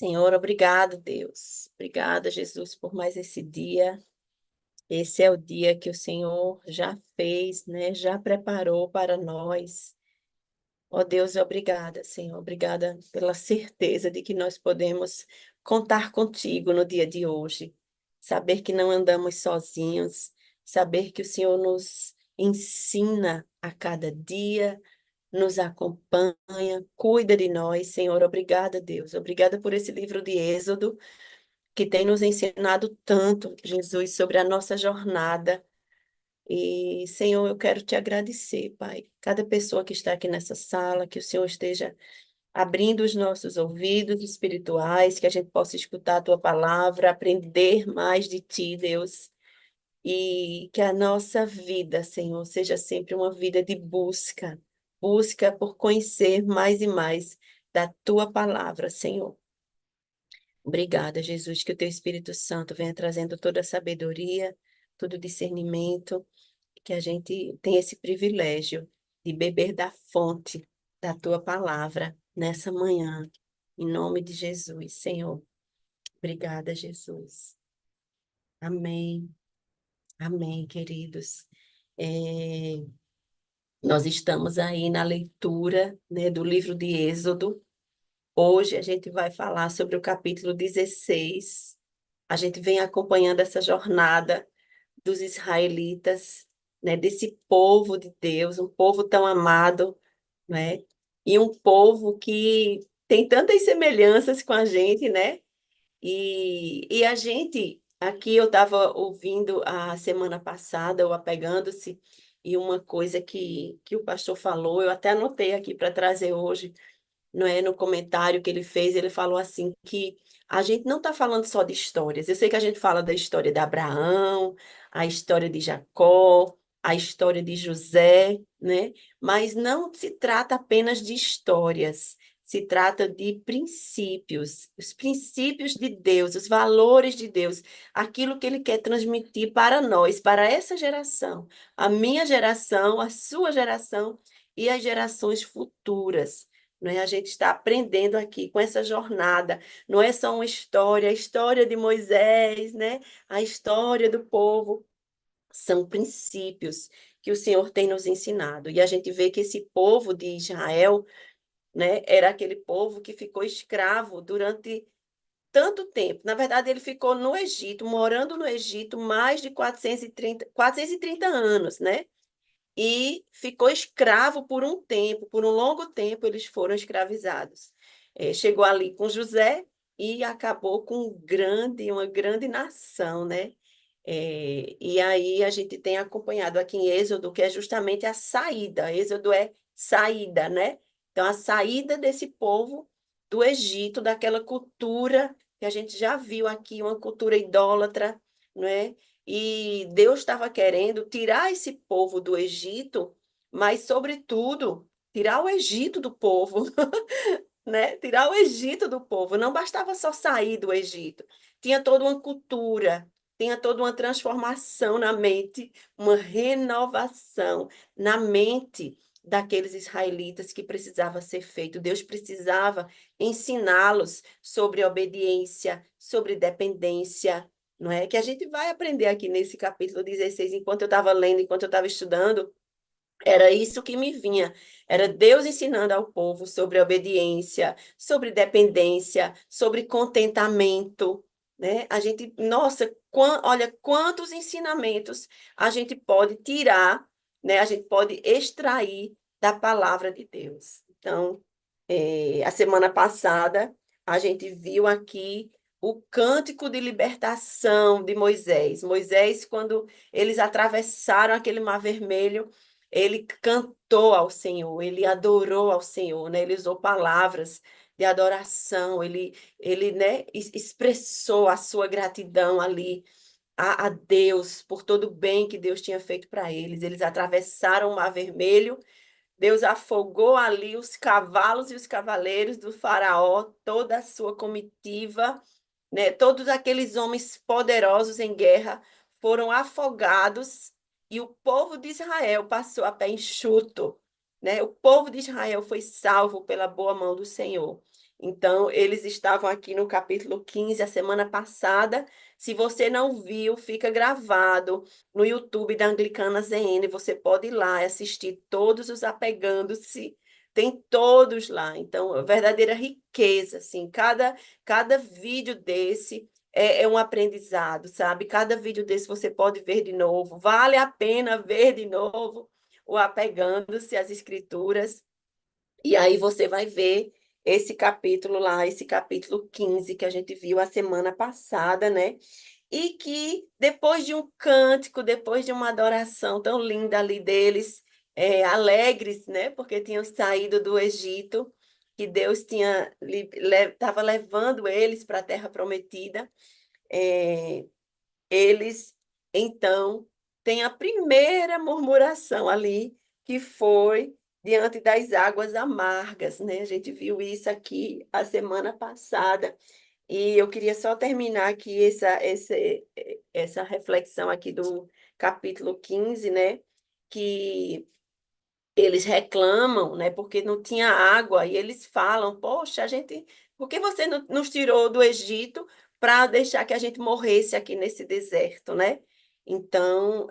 Senhor, obrigado, Deus. Obrigada, Jesus, por mais esse dia. Esse é o dia que o Senhor já fez, né? Já preparou para nós. Ó Deus, obrigada, Senhor. Obrigada pela certeza de que nós podemos contar contigo no dia de hoje. Saber que não andamos sozinhos, saber que o Senhor nos ensina a cada dia, nos acompanha, cuida de nós, Senhor. Obrigada, Deus. Obrigada por esse livro de Êxodo que tem nos ensinado tanto, Jesus, sobre a nossa jornada. E, Senhor, eu quero te agradecer, Pai. Cada pessoa que está aqui nessa sala, que o Senhor esteja abrindo os nossos ouvidos espirituais, que a gente possa escutar a tua palavra, aprender mais de ti, Deus. E que a nossa vida, Senhor, seja sempre uma vida de busca, busca por conhecer mais e mais da tua palavra, Senhor. Obrigada, Jesus, que o teu Espírito Santo venha trazendo toda a sabedoria, todo o discernimento, que a gente tem esse privilégio de beber da fonte da tua palavra nessa manhã. Em nome de Jesus, Senhor. Obrigada, Jesus. Amém. Amém, queridos. É, nós estamos aí na leitura, né, do livro de Êxodo. Hoje a gente vai falar sobre o capítulo 16. A gente vem acompanhando essa jornada dos israelitas, né, desse povo de Deus, um povo tão amado, né? E um povo que tem tantas semelhanças com a gente, né? E a gente, aqui eu estava ouvindo a semana passada, o Apegando-se, e uma coisa que o pastor falou, eu até anotei aqui para trazer hoje, não é, no comentário que ele fez, ele falou assim que a gente não está falando só de histórias. Eu sei que a gente fala da história de Abraão, a história de Jacó, a história de José, né? Mas não se trata apenas de histórias. Se trata de princípios, os princípios de Deus, os valores de Deus, aquilo que Ele quer transmitir para nós, para essa geração, a minha geração, a sua geração e as gerações futuras. Não é? A gente está aprendendo aqui com essa jornada. Não é só uma história, a história de Moisés, né? A história do povo. São princípios que o Senhor tem nos ensinado. E a gente vê que esse povo de Israel, né, era aquele povo que ficou escravo durante tanto tempo. Na verdade, ele ficou no Egito, morando no Egito, mais de 430 anos, né? E ficou escravo por um tempo, por um longo tempo eles foram escravizados. Chegou ali com José e acabou com uma grande nação, né? E aí a gente tem acompanhado aqui em Êxodo, que é justamente a saída. Êxodo é saída, né? Então, a saída desse povo do Egito, daquela cultura que a gente já viu aqui, uma cultura idólatra, não é? E Deus estava querendo tirar esse povo do Egito, mas, sobretudo, tirar o Egito do povo, né? Tirar o Egito do povo. Não bastava só sair do Egito. Tinha toda uma cultura, tinha toda uma transformação na mente, uma renovação na mente daqueles israelitas que precisava ser feito. Deus precisava ensiná-los sobre obediência, sobre dependência, não é? Que a gente vai aprender aqui nesse capítulo 16, enquanto eu estava lendo, enquanto eu estava estudando, era isso que me vinha. Era Deus ensinando ao povo sobre obediência, sobre dependência, sobre contentamento, né? A gente, nossa, olha quantos ensinamentos a gente pode tirar, né? A gente pode extrair da palavra de Deus. Então, a semana passada a gente viu aqui o cântico de libertação de Moisés. Moisés, quando eles atravessaram aquele mar vermelho, ele cantou ao Senhor, ele adorou ao Senhor, né? Ele usou palavras de adoração, ele, né, expressou a sua gratidão ali a Deus por todo o bem que Deus tinha feito para eles. Eles atravessaram o Mar Vermelho, Deus afogou ali os cavalos e os cavaleiros do faraó, toda a sua comitiva, né? Todos aqueles homens poderosos em guerra foram afogados e o povo de Israel passou a pé enxuto, né? O povo de Israel foi salvo pela boa mão do Senhor. Então, eles estavam aqui no capítulo 15 a semana passada. Se você não viu, fica gravado no YouTube da Anglicana ZN. Você pode ir lá e assistir todos os Apegando-se. Tem todos lá. Então, é verdadeira riqueza, assim. Cada vídeo desse é um aprendizado, sabe? Cada vídeo desse você pode ver de novo. Vale a pena ver de novo o Apegando-se às Escrituras. E aí você vai ver esse capítulo lá, esse capítulo 15 que a gente viu a semana passada, né? E que depois de um cântico, depois de uma adoração tão linda ali deles, alegres, né? Porque tinham saído do Egito, que Deus tinha estava levando eles para a Terra Prometida. é, Eles então têm a primeira murmuração ali, que foi diante das águas amargas, né? A gente viu isso aqui a semana passada. E eu queria só terminar aqui essa reflexão aqui do capítulo 15, né? Que eles reclamam, né? Porque não tinha água, e eles falam: Poxa, por que você nos tirou do Egito para deixar que a gente morresse aqui nesse deserto, né? Então,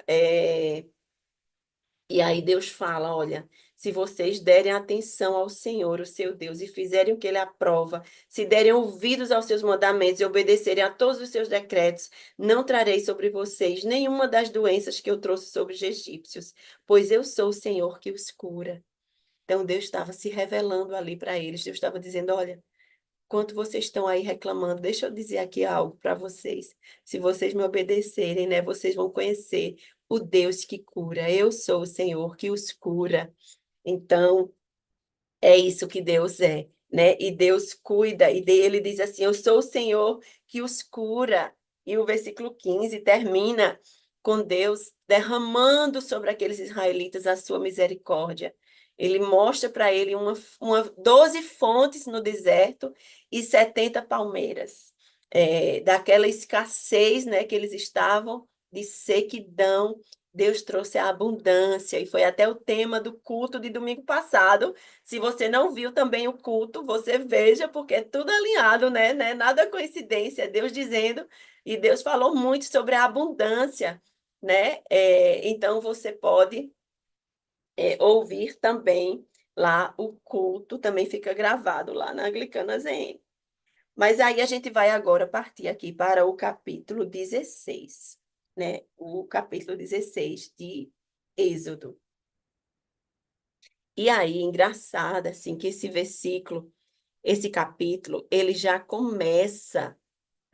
e aí Deus fala: olha, se vocês derem atenção ao Senhor, o seu Deus, e fizerem o que ele aprova, se derem ouvidos aos seus mandamentos e obedecerem a todos os seus decretos, não trarei sobre vocês nenhuma das doenças que eu trouxe sobre os egípcios, pois eu sou o Senhor que os cura. Então Deus estava se revelando ali para eles. Deus estava dizendo: olha, enquanto vocês estão aí reclamando, deixa eu dizer aqui algo para vocês. Se vocês me obedecerem, né, vocês vão conhecer o Deus que cura. Eu sou o Senhor que os cura. Então, é isso que Deus é, né? E Deus cuida, e ele diz assim: Eu sou o Senhor que os cura. E o versículo 15 termina com Deus derramando sobre aqueles israelitas a sua misericórdia. Ele mostra para ele 12 fontes no deserto e 70 palmeiras. Daquela escassez, né, que eles estavam, de sequidão, Deus trouxe a abundância, e foi até o tema do culto de domingo passado. Se você não viu também o culto, você veja, porque é tudo alinhado, né? Nada é coincidência, é Deus dizendo, e Deus falou muito sobre a abundância, né? Então você pode ouvir também lá o culto, também fica gravado lá na Anglicana ZN. Mas aí a gente vai agora partir aqui para o capítulo 16, né? O capítulo 16 de Êxodo. E aí, engraçado, assim, que esse versículo, esse capítulo, ele já começa,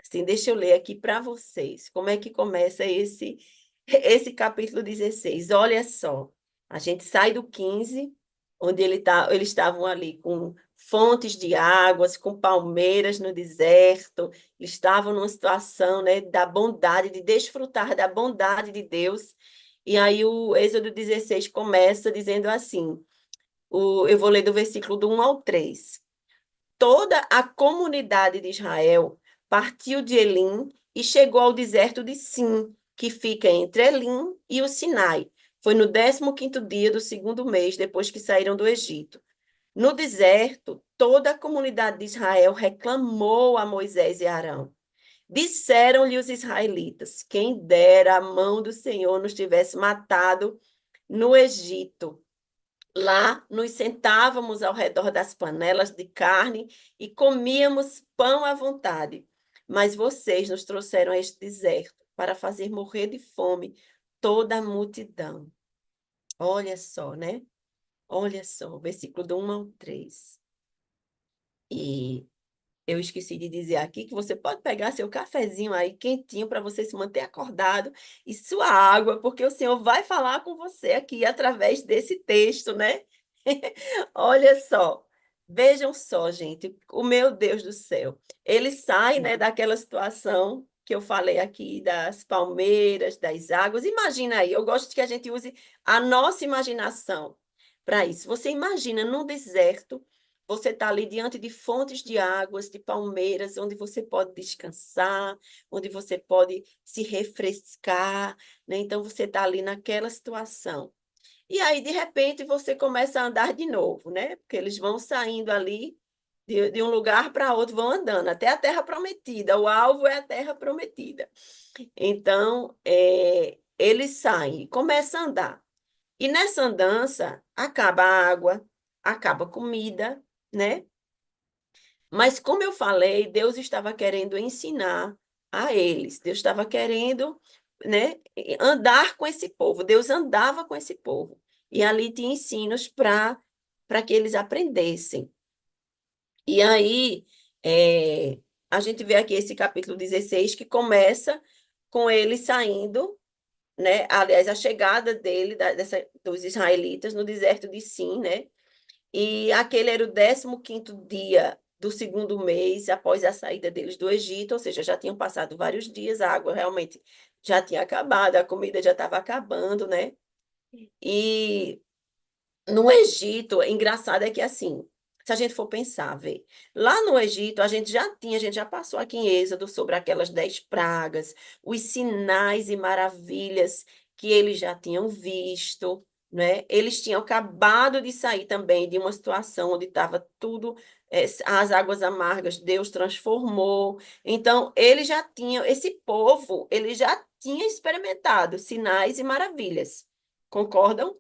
assim, deixa eu ler aqui para vocês, como é que começa esse capítulo 16. Olha só, a gente sai do 15, onde eles estavam ali com fontes de águas, com palmeiras no deserto, eles estavam numa situação, né, da bondade, de desfrutar da bondade de Deus. E aí o Êxodo 16 começa dizendo assim, eu vou ler do versículo do 1 ao 3. Toda a comunidade de Israel partiu de Elim e chegou ao deserto de Sim, que fica entre Elim e o Sinai. Foi no 15º dia do segundo mês, depois que saíram do Egito. No deserto, toda a comunidade de Israel reclamou a Moisés e Arão. Disseram-lhe os israelitas: quem dera a mão do Senhor nos tivesse matado no Egito. Lá nos sentávamos ao redor das panelas de carne e comíamos pão à vontade. Mas vocês nos trouxeram a este deserto para fazer morrer de fome toda a multidão. Olha só, né? Olha só, versículo do 1 ao 3. E eu esqueci de dizer aqui que você pode pegar seu cafezinho aí quentinho para você se manter acordado e sua água, porque o Senhor vai falar com você aqui através desse texto, né? Olha só, vejam só, gente, o meu Deus do céu. Ele sai, né, daquela situação que eu falei aqui, das palmeiras, das águas. Imagina aí, eu gosto que a gente use a nossa imaginação para isso. Você imagina num deserto, você está ali diante de fontes de águas, de palmeiras, onde você pode descansar, onde você pode se refrescar, né? Então você está ali naquela situação. E aí, de repente, você começa a andar de novo, né? Porque eles vão saindo ali de um lugar para outro, vão andando, até a terra prometida. O alvo é a terra prometida. Então, eles saem, começam a andar. E nessa andança, acaba a água, acaba a comida, né? Mas, como eu falei, Deus estava querendo ensinar a eles. Deus estava querendo, né, andar com esse povo. Deus andava com esse povo. E ali tinha ensinos para que eles aprendessem. E aí, a gente vê aqui esse capítulo 16 que começa com ele saindo, né? Aliás, a chegada dele, dos israelitas no deserto de Sim, né? E aquele era o 15º dia do segundo mês após a saída deles do Egito, ou seja, já tinham passado vários dias, a água realmente já tinha acabado, a comida já estava acabando, né? E no Egito, engraçado é que assim, se a gente for pensar, ver, lá no Egito a gente já passou aqui em Êxodo sobre aquelas 10 pragas, os sinais e maravilhas que eles já tinham visto, né? Eles tinham acabado de sair também de uma situação onde estava tudo, as águas amargas, Deus transformou. Então, eles já tinham, esse povo, ele já tinha experimentado sinais e maravilhas. Concordam?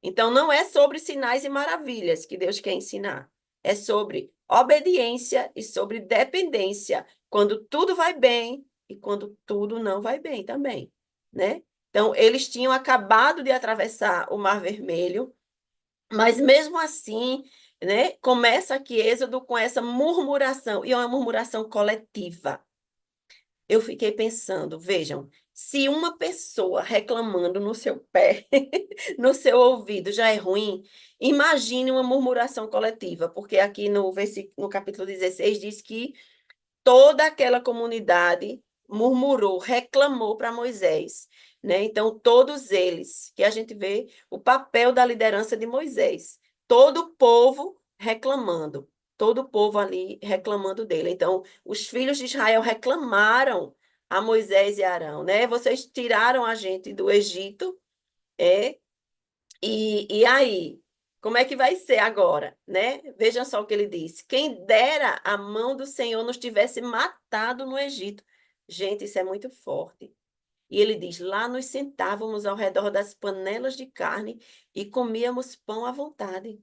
Então, não é sobre sinais e maravilhas que Deus quer ensinar. É sobre obediência e sobre dependência, quando tudo vai bem e quando tudo não vai bem também, né? Então, eles tinham acabado de atravessar o Mar Vermelho, mas mesmo assim, né, começa aqui Êxodo com essa murmuração, e é uma murmuração coletiva. Eu fiquei pensando, vejam, se uma pessoa reclamando no seu pé, no seu ouvido já é ruim, imagine uma murmuração coletiva, porque aqui no capítulo 16 diz que toda aquela comunidade murmurou, reclamou para Moisés, né? Então, todos eles, que a gente vê o papel da liderança de Moisés, todo o povo reclamando, todo o povo ali reclamando dele. Então, os filhos de Israel reclamaram a Moisés e Arão, né? Vocês tiraram a gente do Egito, é? E aí, como é que vai ser agora, né? Veja só o que ele disse: quem dera a mão do Senhor nos tivesse matado no Egito. Gente, isso é muito forte. E ele diz: lá nos sentávamos ao redor das panelas de carne e comíamos pão à vontade.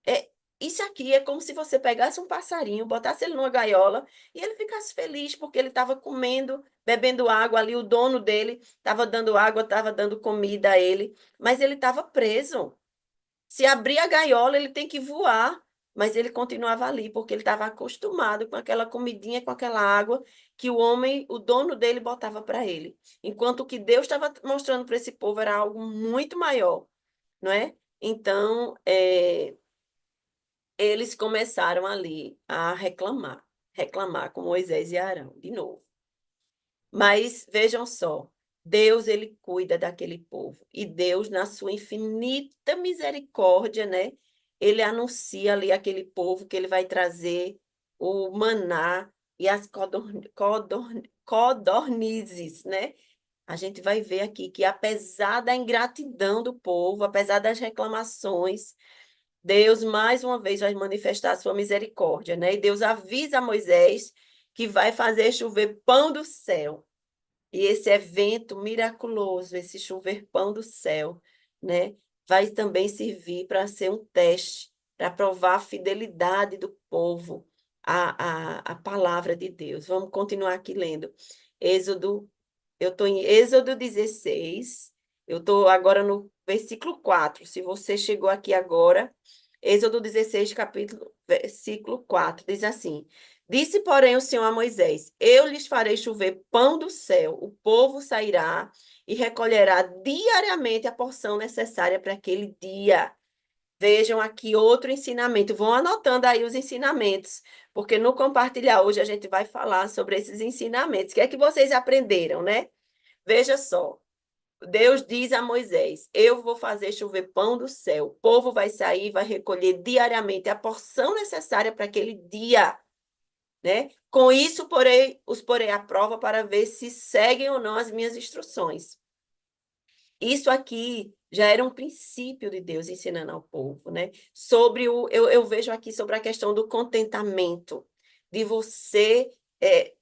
É, isso aqui é como se você pegasse um passarinho, botasse ele numa gaiola e ele ficasse feliz porque ele estava comendo, bebendo água ali, o dono dele estava dando água, estava dando comida a ele, mas ele estava preso. Se abrir a gaiola, ele tem que voar, mas ele continuava ali porque ele estava acostumado com aquela comidinha, com aquela água que o homem, o dono dele, botava para ele. Enquanto o que Deus estava mostrando para esse povo era algo muito maior, não é? Então, eles começaram ali a reclamar, reclamar com Moisés e Arão, de novo. Mas vejam só, Deus ele cuida daquele povo e Deus na sua infinita misericórdia, né? Ele anuncia ali aquele povo que ele vai trazer o maná e as codornizes, né? A gente vai ver aqui que apesar da ingratidão do povo, apesar das reclamações, Deus mais uma vez vai manifestar a sua misericórdia, né? E Deus avisa a Moisés que vai fazer chover pão do céu. E esse evento miraculoso, esse chover pão do céu, né, vai também servir para ser um teste, para provar a fidelidade do povo à palavra de Deus. Vamos continuar aqui lendo. Êxodo, eu estou em Êxodo 16, eu estou agora no versículo 4. Se você chegou aqui agora, Êxodo 16, capítulo, versículo 4, diz assim: Disse, porém, o Senhor a Moisés: Eu lhes farei chover pão do céu, o povo sairá e recolherá diariamente a porção necessária para aquele dia. Vejam aqui outro ensinamento. Vão anotando aí os ensinamentos, porque no compartilhar hoje a gente vai falar sobre esses ensinamentos. O que é que vocês aprenderam, né? Veja só. Deus diz a Moisés: Eu vou fazer chover pão do céu. O povo vai sair, vai recolher diariamente a porção necessária para aquele dia, né? Com isso, os porei à prova para ver se seguem ou não as minhas instruções. Isso aqui já era um princípio de Deus ensinando ao povo, né? Sobre eu vejo aqui sobre a questão do contentamento, de você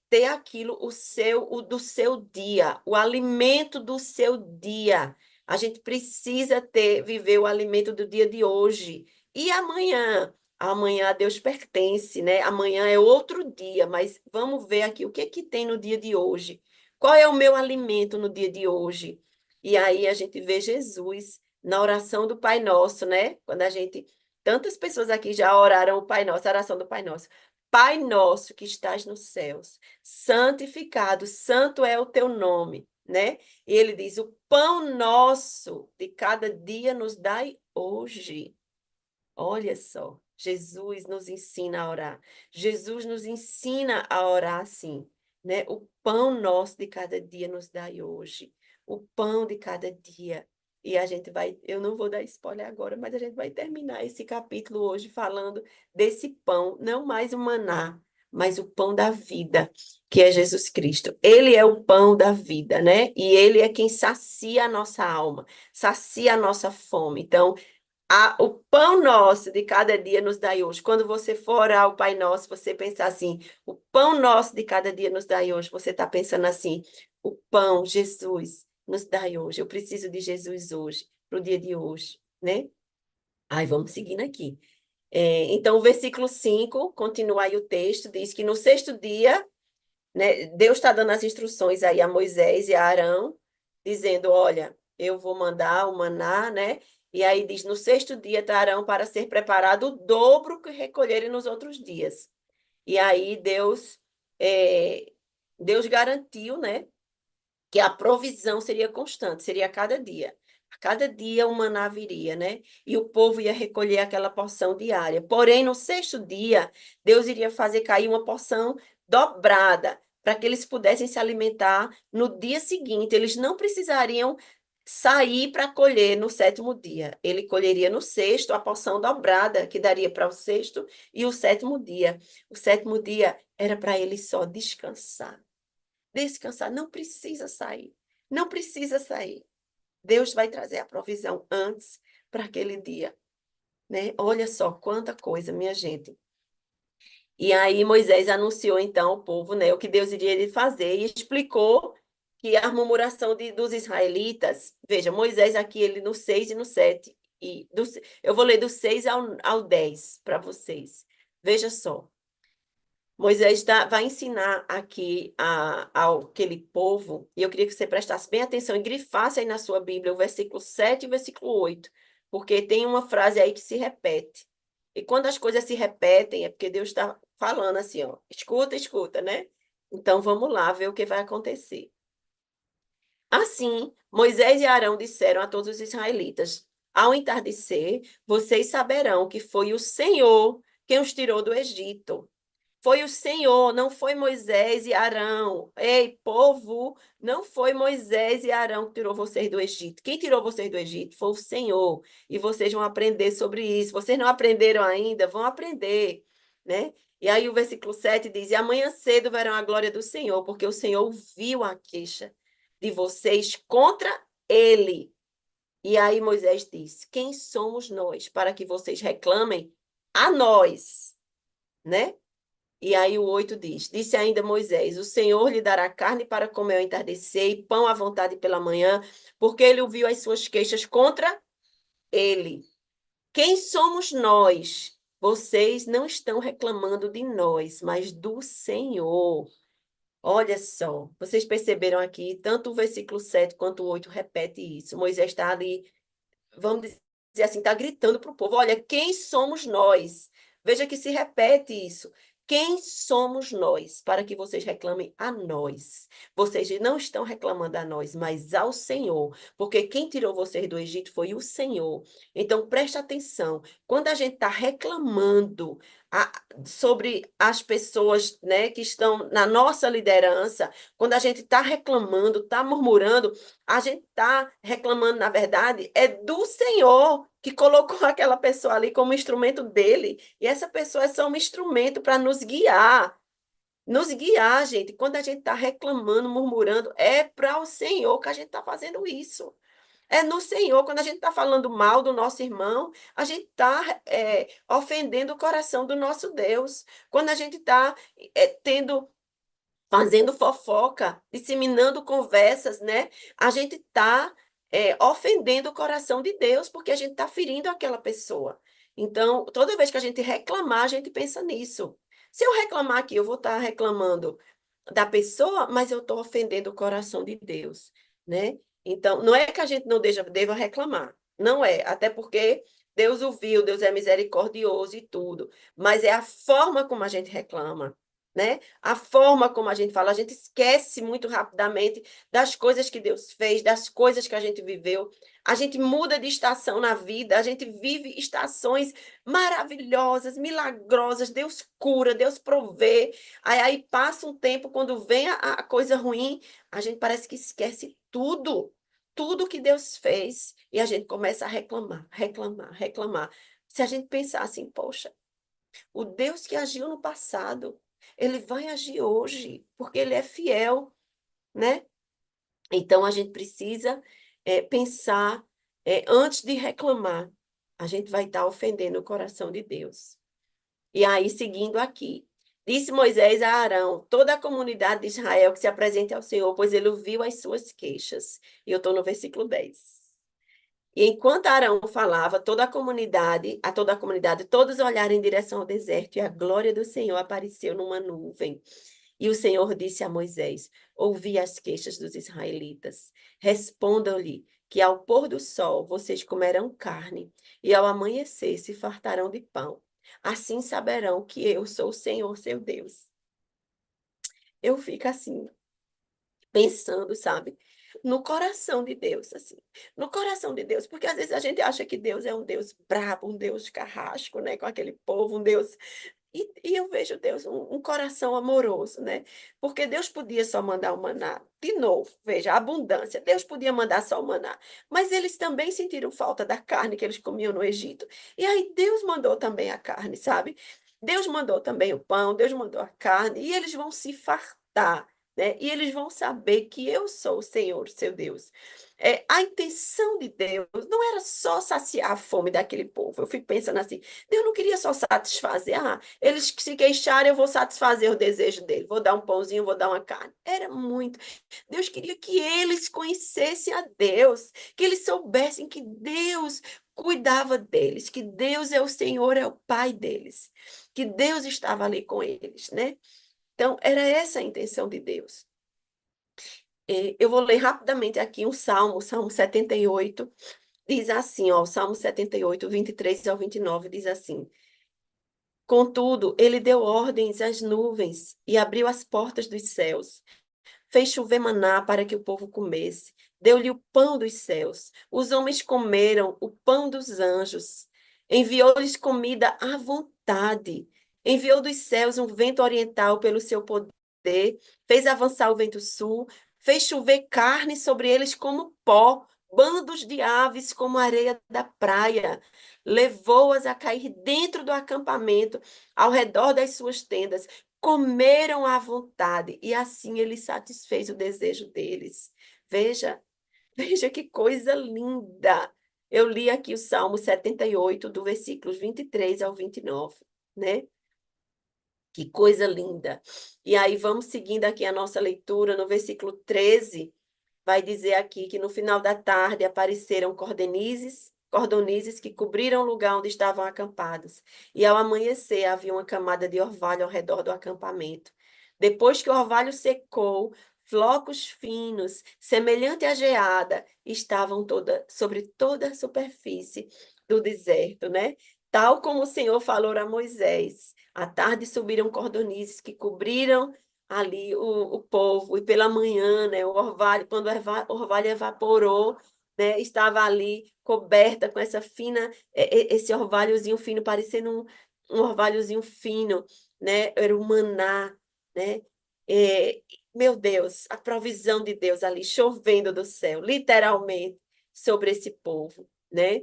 ter aquilo, o do seu dia, o alimento do seu dia. A gente precisa viver o alimento do dia de hoje. E amanhã? Amanhã a Deus pertence, né? Amanhã é outro dia, mas vamos ver aqui o que é que tem no dia de hoje. Qual é o meu alimento no dia de hoje? E aí a gente vê Jesus na oração do Pai Nosso, né? Quando a gente. Tantas pessoas aqui já oraram o Pai Nosso, a oração do Pai Nosso. Pai nosso que estás nos céus, santificado, santo é o teu nome, né? E ele diz: o pão nosso de cada dia nos dai hoje. Olha só, Jesus nos ensina a orar. Jesus nos ensina a orar assim, né? O pão nosso de cada dia nos dai hoje. O pão de cada dia. E a gente vai, eu não vou dar spoiler agora, mas a gente vai terminar esse capítulo hoje falando desse pão, não mais o maná, mas o pão da vida, que é Jesus Cristo. Ele é o pão da vida, né? E ele é quem sacia a nossa alma, sacia a nossa fome. Então, o pão nosso de cada dia nos dai hoje. Quando você for orar ao Pai Nosso, você pensar assim: o pão nosso de cada dia nos dai hoje. Você está pensando assim: o pão, Jesus, nos dai hoje. Eu preciso de Jesus hoje, para o dia de hoje, né? Ai, vamos seguindo aqui. Então, o versículo 5 continua aí o texto, diz que no sexto dia, né, Deus está dando as instruções aí a Moisés e a Arão, dizendo: olha, eu vou mandar o maná, né? E aí diz: no sexto dia trarão para ser preparado o dobro que recolherem nos outros dias. E aí é, Deus garantiu, né, que a provisão seria constante, seria a cada dia. A cada dia o maná viria, né? E o povo ia recolher aquela porção diária. Porém, no sexto dia, Deus iria fazer cair uma porção dobrada, para que eles pudessem se alimentar no dia seguinte. Eles não precisariam sair para colher no sétimo dia. Ele colheria no sexto a porção dobrada, que daria para o sexto e o sétimo dia. O sétimo dia era para eles só descansar. Descansar, não precisa sair. Não precisa sair. Deus vai trazer a provisão antes para aquele dia, né? Olha só quanta coisa, minha gente. E aí Moisés anunciou então ao povo, né, o que Deus iria fazer e explicou que a murmuração dos israelitas, veja, Moisés aqui, ele no 6 e no 7, eu vou ler do 6 ao 10 para vocês. Veja só. Moisés vai ensinar aqui ao aquele povo, e eu queria que você prestasse bem atenção e grifasse aí na sua Bíblia o versículo 7 e o versículo 8, porque tem uma frase aí que se repete. E quando as coisas se repetem, é porque Deus está falando assim, ó, escuta, escuta, né? Então vamos lá ver o que vai acontecer. Assim, Moisés e Arão disseram a todos os israelitas: ao entardecer, vocês saberão que foi o Senhor quem os tirou do Egito. Foi o Senhor, não foi Moisés e Arão. Ei, povo, não foi Moisés e Arão que tirou vocês do Egito. Quem tirou vocês do Egito foi o Senhor. E vocês vão aprender sobre isso. Vocês não aprenderam ainda? Vão aprender, né? E aí o versículo 7 diz: e amanhã cedo verão a glória do Senhor, porque o Senhor ouviu a queixa de vocês contra ele. E aí Moisés diz: quem somos nós para que vocês reclamem a nós, né? E aí o 8 diz: disse ainda Moisés: o Senhor lhe dará carne para comer ao entardecer e pão à vontade pela manhã, porque ele ouviu as suas queixas contra ele. Quem somos nós? Vocês não estão reclamando de nós, mas do Senhor. Olha só, vocês perceberam aqui, tanto o versículo 7 quanto o 8 repete isso. Moisés está ali, vamos dizer assim, está gritando para o povo: olha, quem somos nós? Veja que se repete isso. Quem somos nós para que vocês reclamem a nós? Vocês não estão reclamando a nós, mas ao Senhor, porque quem tirou vocês do Egito foi o Senhor. Então preste atenção. Quando a gente está reclamando a- sobre as pessoas, né, que estão na nossa liderança, quando a gente está reclamando, está murmurando, a gente está reclamando, na verdade, é do Senhor que colocou aquela pessoa ali como instrumento dele. E essa pessoa é só um instrumento para nos guiar. Nos guiar, gente. Quando a gente está reclamando, murmurando, é para o Senhor que a gente está fazendo isso. É no Senhor. Quando a gente está falando mal do nosso irmão, a gente está ofendendo o coração do nosso Deus. Quando a gente está tendo fazendo fofoca, disseminando conversas, né? A gente está ofendendo o coração de Deus, porque a gente está ferindo aquela pessoa. Então, toda vez que a gente reclamar, a gente pensa nisso. Se eu reclamar aqui, eu vou estar reclamando da pessoa, mas eu estou ofendendo o coração de Deus, né? Então, não é que a gente não deva reclamar, não é, até porque Deus ouviu, Deus é misericordioso e tudo, mas é a forma como a gente reclama, né? A forma como a gente fala, a gente esquece muito rapidamente das coisas que Deus fez, das coisas que a gente viveu. A gente muda de estação na vida, a gente vive estações maravilhosas, milagrosas. Deus cura, Deus provê. Aí passa um tempo, quando vem a coisa ruim, a gente parece que esquece tudo, tudo que Deus fez, e a gente começa a reclamar, reclamar, reclamar. Se a gente pensar assim, poxa, o Deus que agiu no passado, ele vai agir hoje, porque ele é fiel, né? Então a gente precisa pensar antes de reclamar. A gente vai estar ofendendo o coração de Deus. E aí, seguindo aqui, disse Moisés a Arão, toda a comunidade de Israel que se apresente ao Senhor, pois ele ouviu as suas queixas. E eu estou no versículo 10. E enquanto Arão falava, toda a comunidade, todos olharam em direção ao deserto, e a glória do Senhor apareceu numa nuvem. E o Senhor disse a Moisés: ouvi as queixas dos israelitas. Respondam-lhe que ao pôr do sol vocês comerão carne, e ao amanhecer se fartarão de pão. Assim saberão que eu sou o Senhor, seu Deus. Eu fico assim, pensando, sabe? No coração de Deus, assim. No coração de Deus, porque às vezes a gente acha que Deus é um Deus brabo, um Deus carrasco, né? Com aquele povo, um Deus e eu vejo Deus, um coração amoroso, né? Porque Deus podia só mandar o maná. De novo, veja, a abundância. Deus podia mandar só o maná. Mas eles também sentiram falta da carne que eles comiam no Egito. E aí Deus mandou também a carne, sabe? Deus mandou também o pão, Deus mandou a carne. E eles vão se fartar, né? E eles vão saber que eu sou o Senhor, seu Deus. A intenção de Deus não era só saciar a fome daquele povo. Eu fico pensando assim, Deus não queria só satisfazer. Eles que se queixarem, eu vou satisfazer o desejo dele. Vou dar um pãozinho, vou dar uma carne. Era muito. Deus queria que eles conhecessem a Deus, que eles soubessem que Deus cuidava deles, que Deus é o Senhor, é o Pai deles, que Deus estava ali com eles, né? Então, era essa a intenção de Deus. Eu vou ler rapidamente aqui um salmo, o Salmo 78, diz assim, ó, o Salmo 78, 23 ao 29, diz assim: contudo, ele deu ordens às nuvens e abriu as portas dos céus. Fez chover maná para que o povo comesse. Deu-lhe o pão dos céus. Os homens comeram o pão dos anjos. Enviou-lhes comida à vontade. Enviou dos céus um vento oriental pelo seu poder. Fez avançar o vento sul. Fez chover carne sobre eles como pó. Bandos de aves como areia da praia. Levou-as a cair dentro do acampamento, ao redor das suas tendas. Comeram à vontade, e assim ele satisfez o desejo deles. Veja, veja que coisa linda. Eu li aqui o Salmo 78, do versículos 23 ao 29, né? Que coisa linda. E aí vamos seguindo aqui a nossa leitura no versículo 13, vai dizer aqui que no final da tarde apareceram cordonizes que cobriram o lugar onde estavam acampados. E ao amanhecer havia uma camada de orvalho ao redor do acampamento. Depois que o orvalho secou, flocos finos, semelhante à geada, estavam sobre toda a superfície do deserto, né? Tal como o Senhor falou a Moisés. À tarde subiram cordonizes que cobriram ali o povo, e pela manhã, né, o orvalho, quando o orvalho evaporou, né, estava ali coberta com essa fina, esse orvalhozinho fino, parecendo um orvalhozinho fino, né, era o maná, né, é, meu Deus, a provisão de Deus ali, chovendo do céu, literalmente, sobre esse povo, né,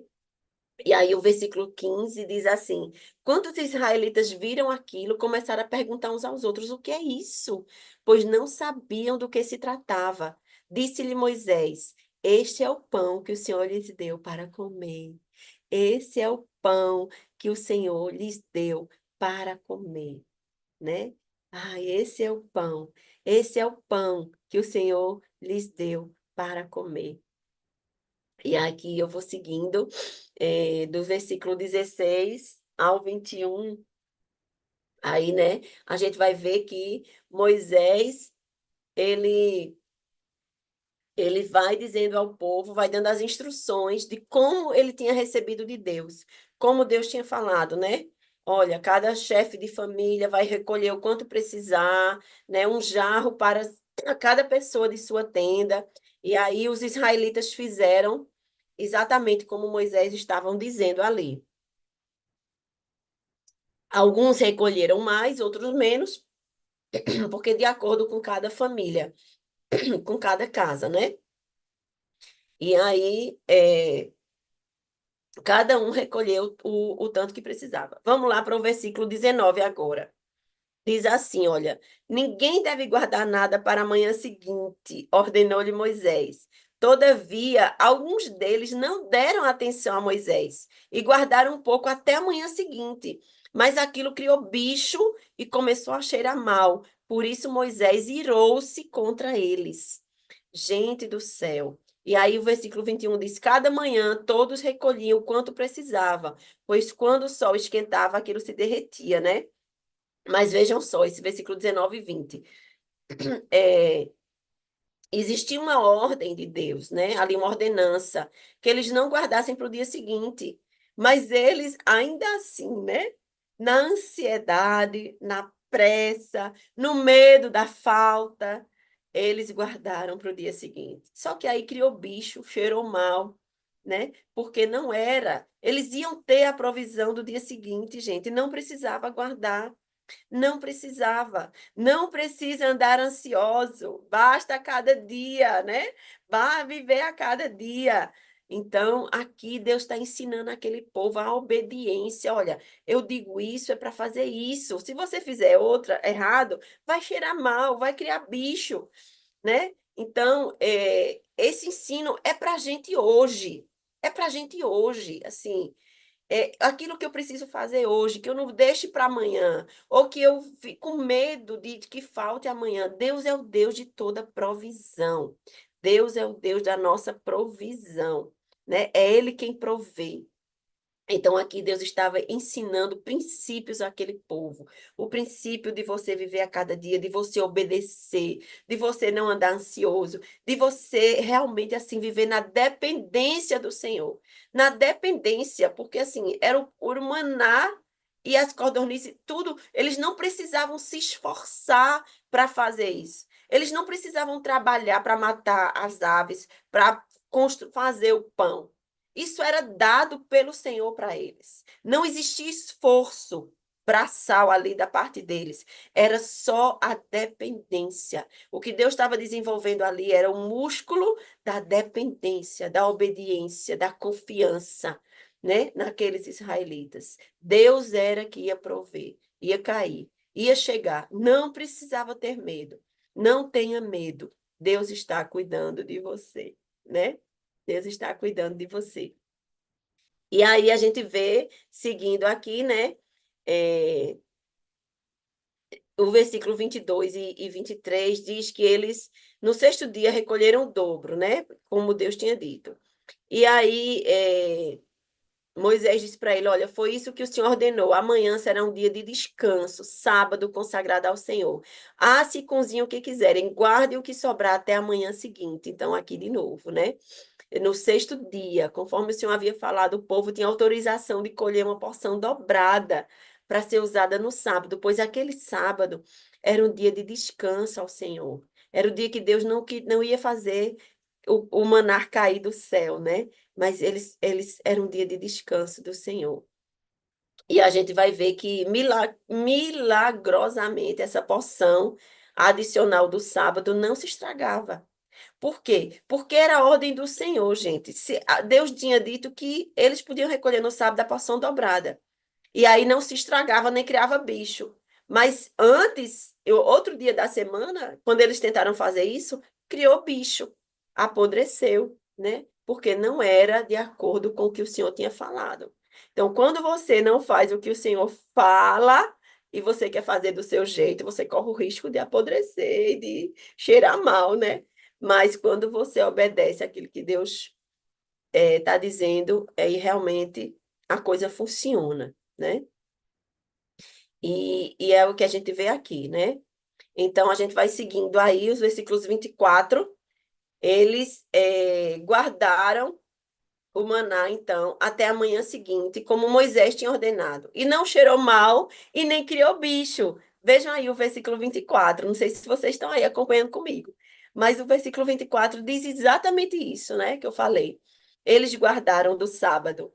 e aí o versículo 15 diz assim: quando os israelitas viram aquilo, começaram a perguntar uns aos outros: o que é isso? Pois não sabiam do que se tratava. Disse-lhe Moisés: Este é o pão que o Senhor lhes deu para comer. Esse é o pão que o Senhor lhes deu para comer, né? Ah, esse é o pão. Esse é o pão que o Senhor lhes deu para comer. E aqui eu vou seguindo, do versículo 16 ao 21. Aí, né, a gente vai ver que Moisés, ele ele vai dizendo ao povo, vai dando as instruções de como ele tinha recebido de Deus, como Deus tinha falado, né? Olha, cada chefe de família vai recolher o quanto precisar, né? Um jarro para cada pessoa de sua tenda. E aí os israelitas fizeram exatamente como Moisés estavam dizendo ali. Alguns recolheram mais, outros menos, porque de acordo com cada família, com cada casa, né? E aí, cada um recolheu o tanto que precisava. Vamos lá para o versículo 19 agora. Diz assim, olha, ninguém deve guardar nada para a manhã seguinte, ordenou-lhe Moisés. Todavia, alguns deles não deram atenção a Moisés e guardaram um pouco até a manhã seguinte. Mas aquilo criou bicho e começou a cheirar mal. Por isso Moisés irou-se contra eles. Gente do céu. E aí o versículo 21 diz: Cada manhã todos recolhiam o quanto precisava, pois quando o sol esquentava, aquilo se derretia, né? Mas vejam só, esse versículo 19 e 20. É, existia uma ordem de Deus, né? Ali uma ordenança, que eles não guardassem para o dia seguinte. Mas eles, ainda assim, né? Na ansiedade, na pressa, no medo da falta, eles guardaram para o dia seguinte. Só que aí criou bicho, cheirou mal, né? Porque não era. Eles iam ter a provisão do dia seguinte, gente, não precisava guardar. Não precisava, não precisa andar ansioso, basta a cada dia, né? Vá viver a cada dia. Então, aqui Deus está ensinando aquele povo a obediência. Olha, eu digo isso é para fazer isso. Se você fizer outra errado, vai cheirar mal, vai criar bicho, né? Então, esse ensino é para a gente hoje. É para a gente hoje, assim aquilo que eu preciso fazer hoje, que eu não deixe para amanhã, ou que eu fique com medo de que falte amanhã. Deus é o Deus de toda provisão. Deus é o Deus da nossa provisão, né? É Ele quem provê. Então, aqui Deus estava ensinando princípios àquele povo. O princípio de você viver a cada dia, de você obedecer, de você não andar ansioso, de você realmente, assim, viver na dependência do Senhor. Na dependência, porque, assim, era o maná e as codornizes, tudo, eles não precisavam se esforçar para fazer isso. Eles não precisavam trabalhar para matar as aves, para fazer o pão. Isso era dado pelo Senhor para eles. Não existia esforço braçal ali da parte deles. Era só a dependência. O que Deus estava desenvolvendo ali era o músculo da dependência, da obediência, da confiança, né, naqueles israelitas. Deus era que ia prover, ia cair, ia chegar. Não precisava ter medo. Não tenha medo. Deus está cuidando de você, né? Deus está cuidando de você. E aí a gente vê, seguindo aqui, né, é, o versículo 22 e 23 diz que eles, no sexto dia, recolheram o dobro, né, como Deus tinha dito. E aí Moisés disse para ele: Olha, foi isso que o Senhor ordenou. Amanhã será um dia de descanso, sábado consagrado ao Senhor. Asse e cozinhe o que quiserem, guarde o que sobrar até a manhã seguinte. Então, aqui de novo, né? No sexto dia, conforme o Senhor havia falado, o povo tinha autorização de colher uma porção dobrada para ser usada no sábado, pois aquele sábado era um dia de descanso ao Senhor. Era o dia que Deus não ia fazer o maná cair do céu, né? Mas eles era um dia de descanso do Senhor. E a gente vai ver que milagrosamente essa porção adicional do sábado não se estragava. Por quê? Porque era a ordem do Senhor, gente. Deus tinha dito que eles podiam recolher no sábado a porção dobrada. E aí não se estragava nem criava bicho. Mas antes, outro dia da semana, quando eles tentaram fazer isso, criou bicho, apodreceu. né? Porque não era de acordo com o que o Senhor tinha falado. Então, quando você não faz o que o Senhor fala e você quer fazer do seu jeito, você corre o risco de apodrecer e de cheirar mal, né? Mas quando você obedece aquilo que Deus está dizendo, aí realmente a coisa funciona, né? E é o que a gente vê aqui, né? Então, a gente vai seguindo aí os versículos 24. Eles guardaram o maná, então, até a manhã seguinte, como Moisés tinha ordenado. E não cheirou mal e nem criou bicho. Vejam aí o versículo 24. Não sei se vocês estão aí acompanhando comigo. Mas o versículo 24 diz exatamente isso, né, que eu falei. Eles guardaram do sábado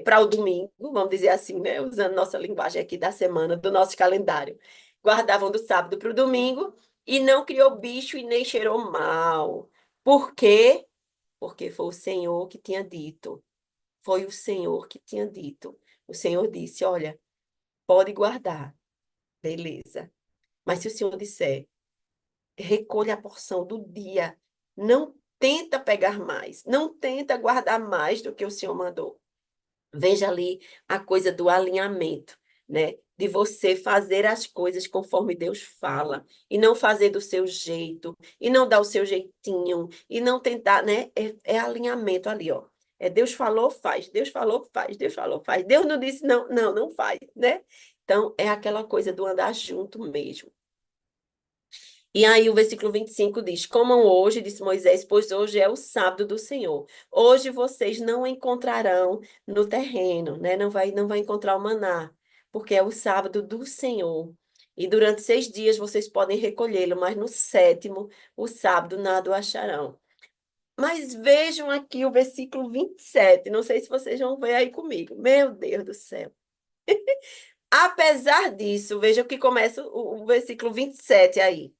para o domingo, vamos dizer assim, né, usando nossa linguagem aqui da semana, do nosso calendário. Guardavam do sábado para o domingo e não criou bicho e nem cheirou mal. Por quê? Porque foi o Senhor que tinha dito. Foi o Senhor que tinha dito. O Senhor disse: Olha, pode guardar, beleza. Mas se o Senhor disser, recolha a porção do dia, não tenta pegar mais, não tenta guardar mais do que o Senhor mandou. Veja ali a coisa do alinhamento, né? De você fazer as coisas conforme Deus fala, e não fazer do seu jeito, e não dar o seu jeitinho, e não tentar, né? É alinhamento ali, ó. É Deus falou, faz. Deus falou, faz. Deus falou, faz. Deus não disse, não, não, não faz, né? Então, é aquela coisa do andar junto mesmo. E aí o versículo 25 diz: Comam hoje, disse Moisés, pois hoje é o sábado do Senhor. Hoje vocês não encontrarão no terreno, né? Não vai encontrar o maná, porque é o sábado do Senhor. E durante 6 dias vocês podem recolhê-lo, mas no sétimo, o sábado, nada o acharão. Mas vejam aqui o versículo 27. Não sei se vocês vão ver aí comigo. Meu Deus do céu. Apesar disso, veja o que começa o versículo 27 aí.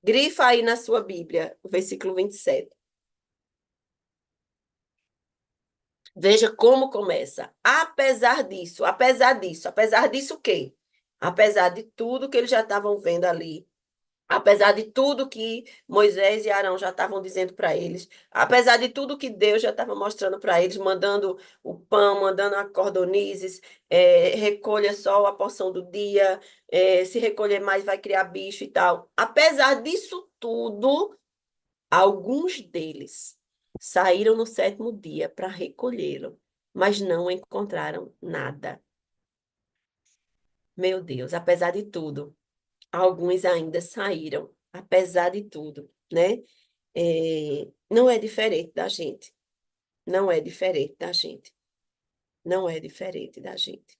Grifa aí na sua Bíblia, o versículo 27. Veja como começa. Apesar disso, apesar disso o quê? Apesar de tudo que eles já estavam vendo ali, apesar de tudo que Moisés e Arão já estavam dizendo para eles, apesar de tudo que Deus já estava mostrando para eles, mandando o pão, mandando a cordonizes, recolha só a porção do dia, se recolher mais vai criar bicho e tal. Apesar disso tudo, alguns deles saíram no sétimo dia para recolhê-lo, mas não encontraram nada. Meu Deus, apesar de tudo, alguns ainda saíram, apesar de tudo, né? Não é diferente da gente. Não é diferente da gente. Não é diferente da gente.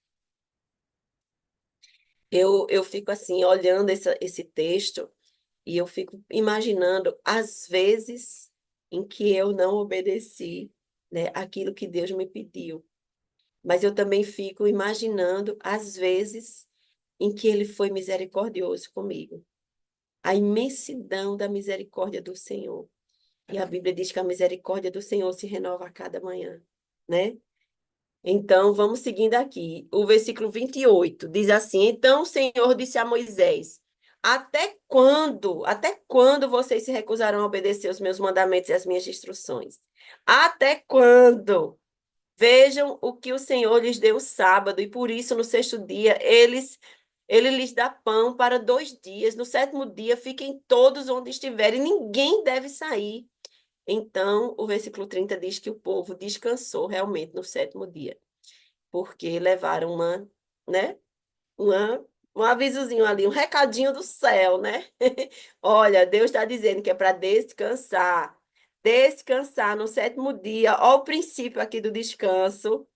Eu fico assim, olhando esse texto e eu fico imaginando as vezes em que eu não obedeci, né, aquilo que Deus me pediu. Mas eu também fico imaginando as vezes em que ele foi misericordioso comigo. A imensidão da misericórdia do Senhor. E a Bíblia diz que a misericórdia do Senhor se renova a cada manhã, né? Então, vamos seguindo aqui. O versículo 28 diz assim: Então o Senhor disse a Moisés: até quando vocês se recusarão a obedecer os meus mandamentos e as minhas instruções? Até quando? Vejam o que o Senhor lhes deu sábado, e por isso, no sexto dia, ele lhes dá pão para 2 dias. No sétimo dia, fiquem todos onde estiverem, ninguém deve sair. Então, o versículo 30 diz que o povo descansou realmente no sétimo dia, porque levaram né, uma, um avisozinho ali, um recadinho do céu, né? Olha, Deus está dizendo que é para descansar. Descansar no sétimo dia. Olha o princípio aqui do descanso,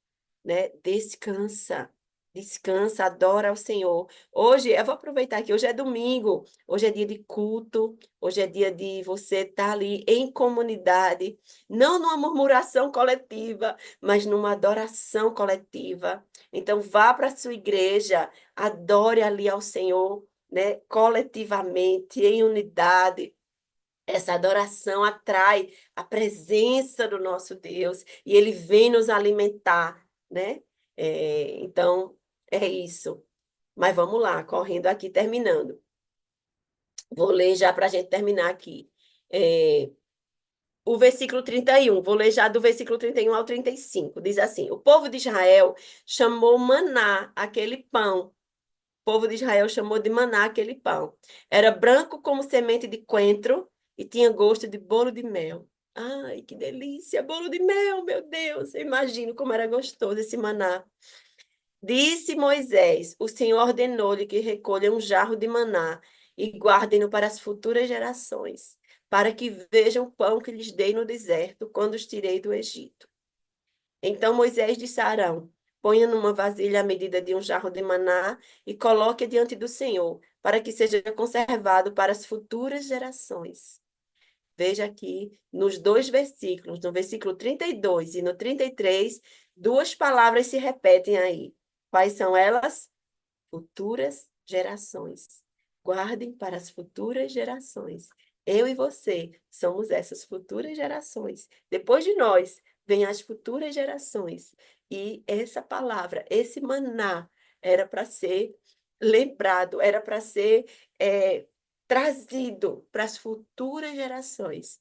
né? Descansa. Descansa, adora ao Senhor. Hoje, eu vou aproveitar que hoje é domingo, hoje é dia de culto, hoje é dia de você estar ali em comunidade, não numa murmuração coletiva, mas numa adoração coletiva. Então, vá para a sua igreja, adore ali ao Senhor, né? Coletivamente, em unidade. Essa adoração atrai a presença do nosso Deus e ele vem nos alimentar, né? Então, é isso. Mas vamos lá, correndo aqui, terminando. Vou ler já para a gente terminar aqui. É, o versículo 31, vou ler já do versículo 31 ao 35. Diz assim: O povo de Israel chamou maná aquele pão. O povo de Israel chamou de maná aquele pão. Era branco como semente de coentro e tinha gosto de bolo de mel. Ai, que delícia! Bolo de mel, meu Deus! Eu imagino como era gostoso esse maná. Disse Moisés: O Senhor ordenou-lhe que recolha um jarro de maná e guardem-no para as futuras gerações, para que vejam o pão que lhes dei no deserto, quando os tirei do Egito. Então Moisés disse a Arão: Ponha numa vasilha a medida de um jarro de maná e coloque diante do Senhor, para que seja conservado para as futuras gerações. Veja aqui nos dois versículos, no versículo 32 e no 33, duas palavras se repetem aí. Quais são elas? Futuras gerações. Guardem para as futuras gerações. Eu e você somos essas futuras gerações. Depois de nós, vêm as futuras gerações. E essa palavra, esse maná, era para ser lembrado, era para ser trazido para as futuras gerações.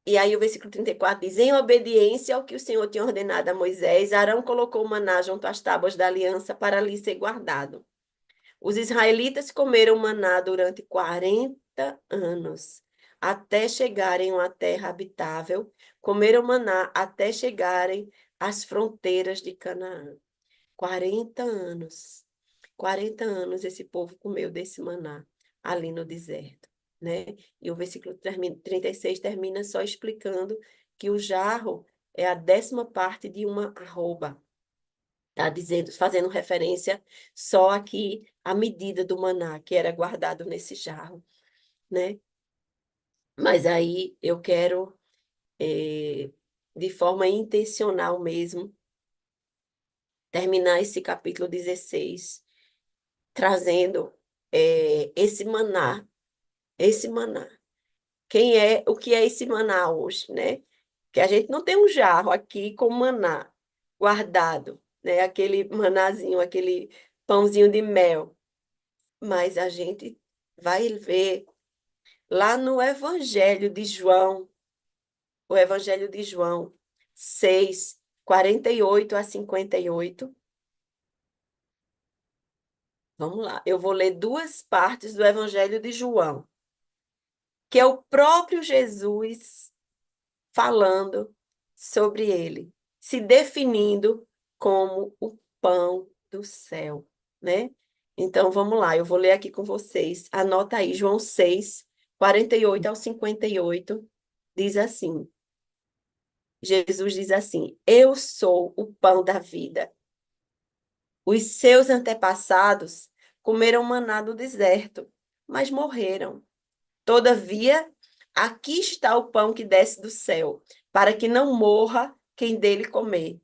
E aí o versículo 34 diz: Em obediência ao que o Senhor tinha ordenado a Moisés, Arão colocou o maná junto às tábuas da aliança para ali ser guardado. Os israelitas comeram maná durante 40 anos, até chegarem a uma terra habitável. Comeram maná até chegarem às fronteiras de Canaã. 40 anos. 40 anos esse povo comeu desse maná ali no deserto, né? E o versículo 36 termina só explicando que o jarro é a 10ª parte de uma arroba. Está dizendo, fazendo referência só aqui à medida do maná que era guardado nesse jarro, né? Mas aí eu quero, de forma intencional mesmo, terminar esse capítulo 16 trazendo esse maná, esse maná. O que é esse maná hoje, né? Que a gente não tem um jarro aqui com maná guardado, né? Aquele manazinho, aquele pãozinho de mel. Mas a gente vai ver lá no Evangelho de João, o Evangelho de João 6, 48 a 58. Vamos lá, eu vou ler duas partes do Evangelho de João, que é o próprio Jesus falando sobre ele, se definindo como o pão do céu, né? Então vamos lá, eu vou ler aqui com vocês. Anota aí, João 6, 48 ao 58, diz assim: Jesus diz assim: Eu sou o pão da vida. Os seus antepassados comeram maná no deserto, mas morreram. Todavia, aqui está o pão que desce do céu, para que não morra quem dele comer.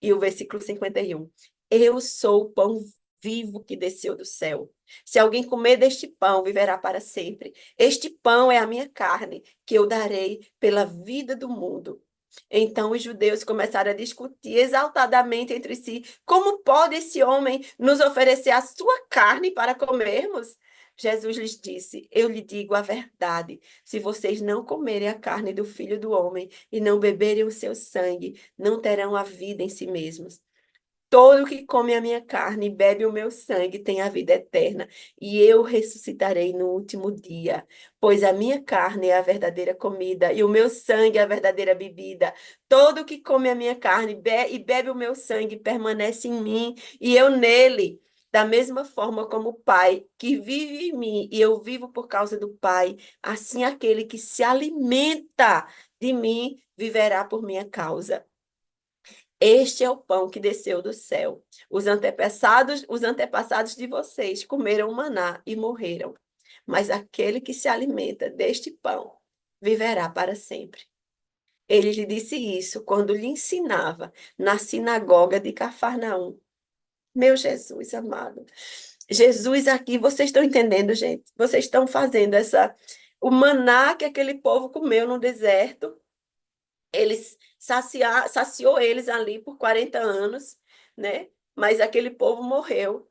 E o versículo 51. Eu sou o pão vivo que desceu do céu. Se alguém comer deste pão, viverá para sempre. Este pão é a minha carne, que eu darei pela vida do mundo. Então os judeus começaram a discutir exaltadamente entre si: como pode esse homem nos oferecer a sua carne para comermos? Jesus lhes disse: Eu lhe digo a verdade. Se vocês não comerem a carne do Filho do Homem e não beberem o seu sangue, não terão a vida em si mesmos. Todo que come a minha carne e bebe o meu sangue tem a vida eterna, e eu ressuscitarei no último dia. Pois a minha carne é a verdadeira comida, e o meu sangue é a verdadeira bebida. Todo que come a minha carne e bebe o meu sangue permanece em mim, e eu nele. Da mesma forma como o Pai, que vive em mim, e eu vivo por causa do Pai, assim aquele que se alimenta de mim viverá por minha causa. Este é o pão que desceu do céu. Os antepassados de vocês comeram maná e morreram. Mas aquele que se alimenta deste pão viverá para sempre. Ele lhe disse isso quando lhe ensinava na sinagoga de Cafarnaum. Meu Jesus amado. Jesus aqui, vocês estão entendendo, gente? Vocês estão fazendo o maná que aquele povo comeu no deserto, eles saciou eles ali por 40 anos, né? Mas aquele povo morreu.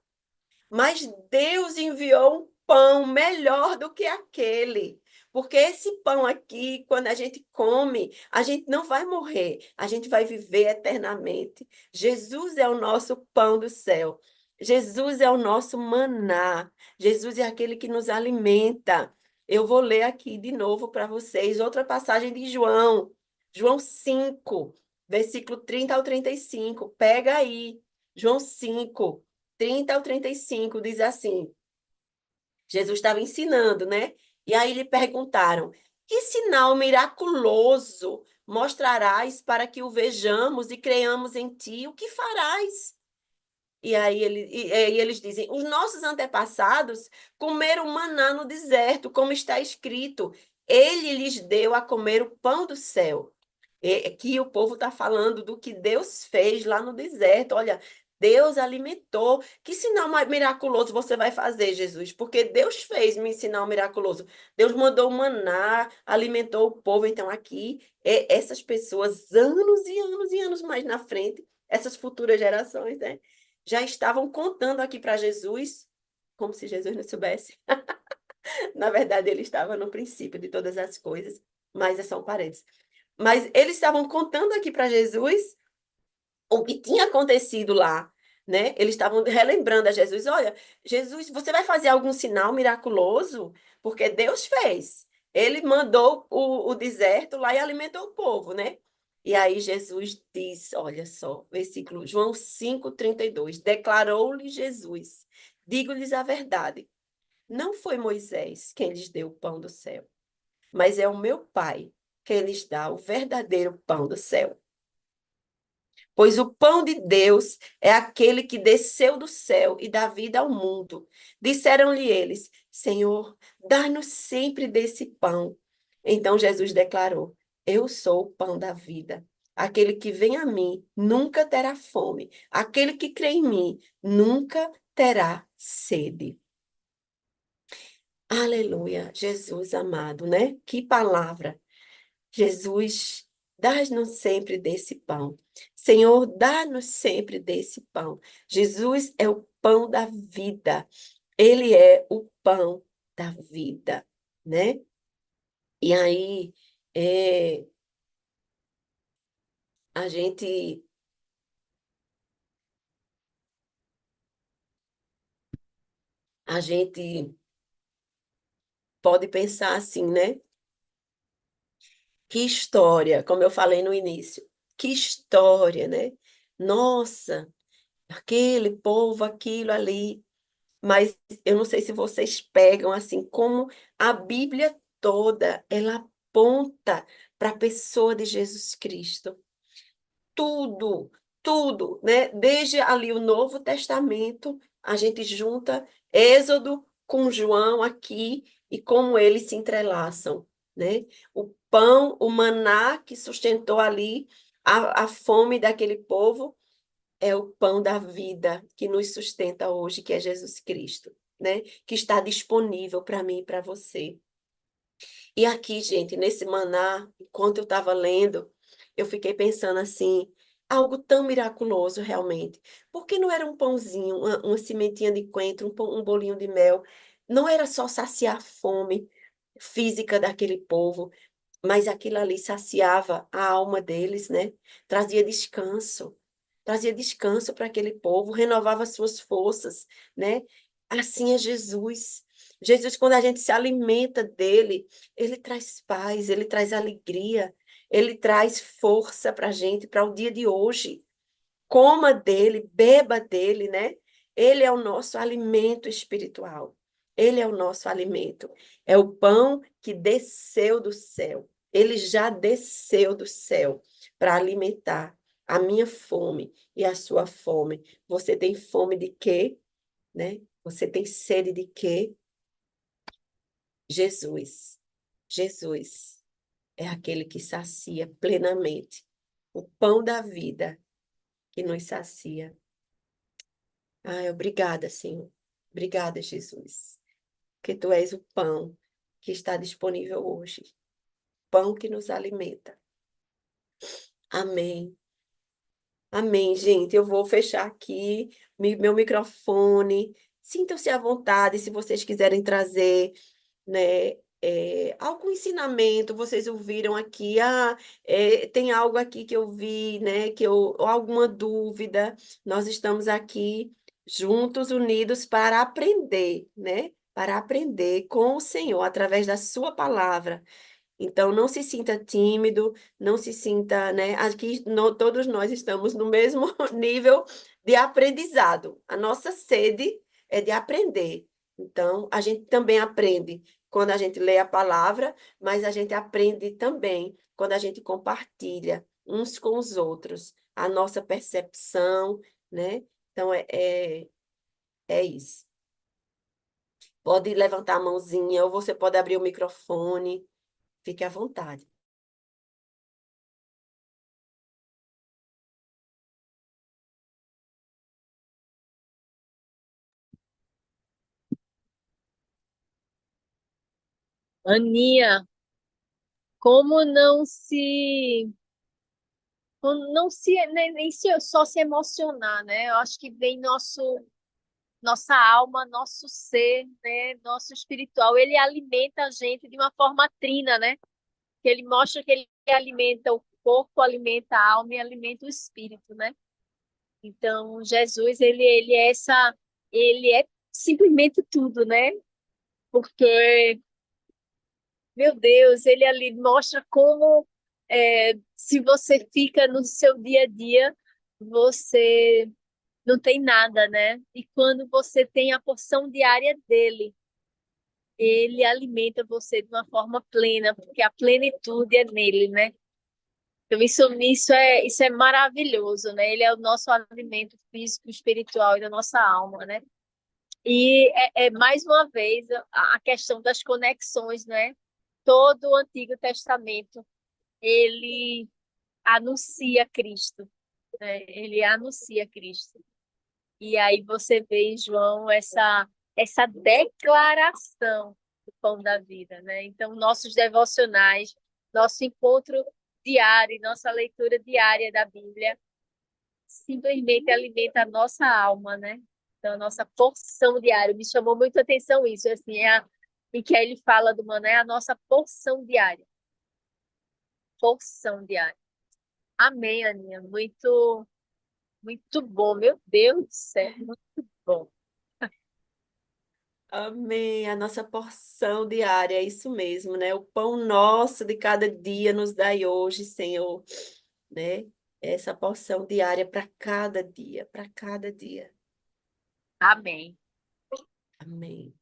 Mas Deus enviou um pão melhor do que aquele. Porque esse pão aqui, quando a gente come, a gente não vai morrer, a gente vai viver eternamente. Jesus é o nosso pão do céu. Jesus é o nosso maná. Jesus é aquele que nos alimenta. Eu vou ler aqui de novo para vocês outra passagem de João. João 5, versículo 30 ao 35. Pega aí. João 5, 30 ao 35 diz assim: Jesus estava ensinando, né? E aí lhe perguntaram: que sinal miraculoso mostrarás para que o vejamos e creiamos em ti? O que farás? E aí eles dizem: os nossos antepassados comeram maná no deserto, como está escrito. Ele lhes deu a comer o pão do céu. Aqui o povo está falando do que Deus fez lá no deserto. Olha, Deus alimentou. Que sinal miraculoso você vai fazer, Jesus? Porque Deus fez um sinal miraculoso. Deus mandou maná, alimentou o povo. Então, aqui, essas pessoas, anos e anos e anos mais na frente, essas futuras gerações, né, já estavam contando aqui para Jesus, como se Jesus não soubesse. Na verdade, ele estava no princípio de todas as coisas, mas são parentes. Mas eles estavam contando aqui para Jesus o que tinha acontecido lá, né? Eles estavam relembrando a Jesus: olha, Jesus, você vai fazer algum sinal miraculoso? Porque Deus fez. Ele mandou o deserto lá e alimentou o povo, né? E aí Jesus diz, olha só, versículo João 5:32, declarou-lhe Jesus: digo-lhes a verdade, não foi Moisés quem lhes deu o pão do céu, mas é o meu Pai quem lhes dá o verdadeiro pão do céu. Pois o pão de Deus é aquele que desceu do céu e dá vida ao mundo. Disseram-lhe eles: Senhor, dá-nos sempre desse pão. Então Jesus declarou: Eu sou o pão da vida. Aquele que vem a mim nunca terá fome. Aquele que crê em mim nunca terá sede. Aleluia, Jesus amado, né? Que palavra. Jesus, dá-nos sempre desse pão. Senhor, dá-nos sempre desse pão. Jesus é o pão da vida. Ele é o pão da vida, né? E aí, é, a gente, a gente pode pensar assim, né? Que história, como eu falei no início. Que história, né? Nossa, aquele povo, aquilo ali. Mas eu não sei se vocês pegam assim, como a Bíblia toda, ela aponta para a pessoa de Jesus Cristo. Tudo, tudo, né? Desde ali o Novo Testamento, a gente junta Êxodo com João aqui e como eles se entrelaçam, né? O pão, o maná que sustentou ali a fome daquele povo é o pão da vida que nos sustenta hoje, que é Jesus Cristo, né? Que está disponível para mim e para você. E aqui, gente, nesse maná, enquanto eu estava lendo, eu fiquei pensando assim, algo tão miraculoso realmente. Por que não era um pãozinho, uma sementinha de coentro, um bolinho de mel? Não era só saciar a fome física daquele povo, mas aquilo ali saciava a alma deles, né? Trazia descanso. Trazia descanso para aquele povo, renovava suas forças, né? Assim é Jesus. Jesus, quando a gente se alimenta dele, ele traz paz, ele traz alegria, ele traz força para a gente, para o dia de hoje. Coma dele, beba dele, né? Ele é o nosso alimento espiritual. Ele é o nosso alimento. É o pão que desceu do céu. Ele já desceu do céu para alimentar a minha fome e a sua fome. Você tem fome de quê? Né? Você tem sede de quê? Jesus. Jesus é aquele que sacia plenamente. O pão da vida que nos sacia. Ai, obrigada, Senhor. Obrigada, Jesus, que tu és o pão que está disponível hoje, pão que nos alimenta. Amém. Amém, gente. Eu vou fechar aqui meu microfone. Sintam-se à vontade se vocês quiserem trazer, né, algum ensinamento vocês ouviram aqui, tem algo aqui que eu vi, né, ou alguma dúvida, nós estamos aqui juntos, unidos para aprender, né, para aprender com o Senhor através da sua palavra. Então, não se sinta tímido, não se sinta, né? Aqui todos nós estamos no mesmo nível de aprendizado. A nossa sede é de aprender. Então, a gente também aprende quando a gente lê a palavra, mas a gente aprende também quando a gente compartilha uns com os outros a nossa percepção, né? Então, é isso. Pode levantar a mãozinha ou você pode abrir o microfone, fique à vontade. Aninha, como não se nem só se emocionar, né? Eu acho que vem nossa alma, nosso ser, né? Nosso espiritual, ele alimenta a gente de uma forma trina, né? Que ele mostra que ele alimenta o corpo, alimenta a alma e alimenta o espírito, né? Então, Jesus, ele é simplesmente tudo, né? Porque meu Deus, ele ali mostra como se você fica no seu dia a dia, você não tem nada, né? E quando você tem a porção diária dele, ele alimenta você de uma forma plena, porque a plenitude é nele, né? Então isso é maravilhoso, né? Ele é o nosso alimento físico, espiritual e da nossa alma, né? E mais uma vez a questão das conexões, né? Todo o Antigo Testamento ele anuncia Cristo, né? Ele anuncia Cristo. E aí você vê em João essa declaração do pão da vida, né? Então, nossos devocionais, nosso encontro diário, nossa leitura diária da Bíblia, simplesmente alimenta a nossa alma, né? Então, a nossa porção diária. Me chamou muito a atenção isso, assim, e que aí ele fala do maná, é a nossa porção diária. Porção diária. Amém, Aninha. Muito, muito bom. Meu Deus do céu, muito bom. Amém. A nossa porção diária, é isso mesmo, né? O pão nosso de cada dia nos dai hoje, Senhor, né? Essa porção diária para cada dia, para cada dia. Amém. Amém.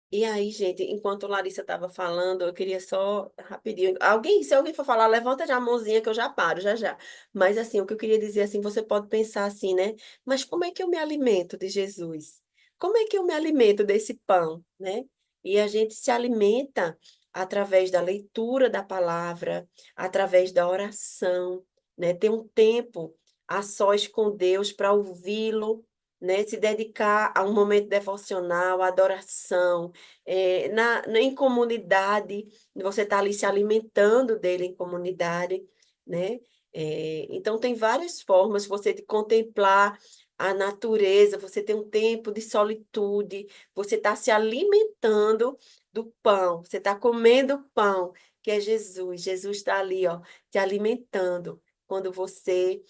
E aí, gente, enquanto Larissa estava falando, eu queria só rapidinho. Se alguém for falar, levanta já a mãozinha que eu já paro, já já. Mas assim, o que eu queria dizer assim, você pode pensar assim, né? Mas como é que eu me alimento de Jesus? Como é que eu me alimento desse pão, né? E a gente se alimenta através da leitura da palavra, através da oração, né? Ter um tempo a sós com Deus para ouvi-lo, né? Se dedicar a um momento devocional, adoração em comunidade, você está ali se alimentando dele em comunidade, né? Então, tem várias formas você de contemplar a natureza, você tem um tempo de solitude, você está se alimentando do pão, você está comendo pão, que é Jesus. Jesus está ali, ó, te alimentando. Quando você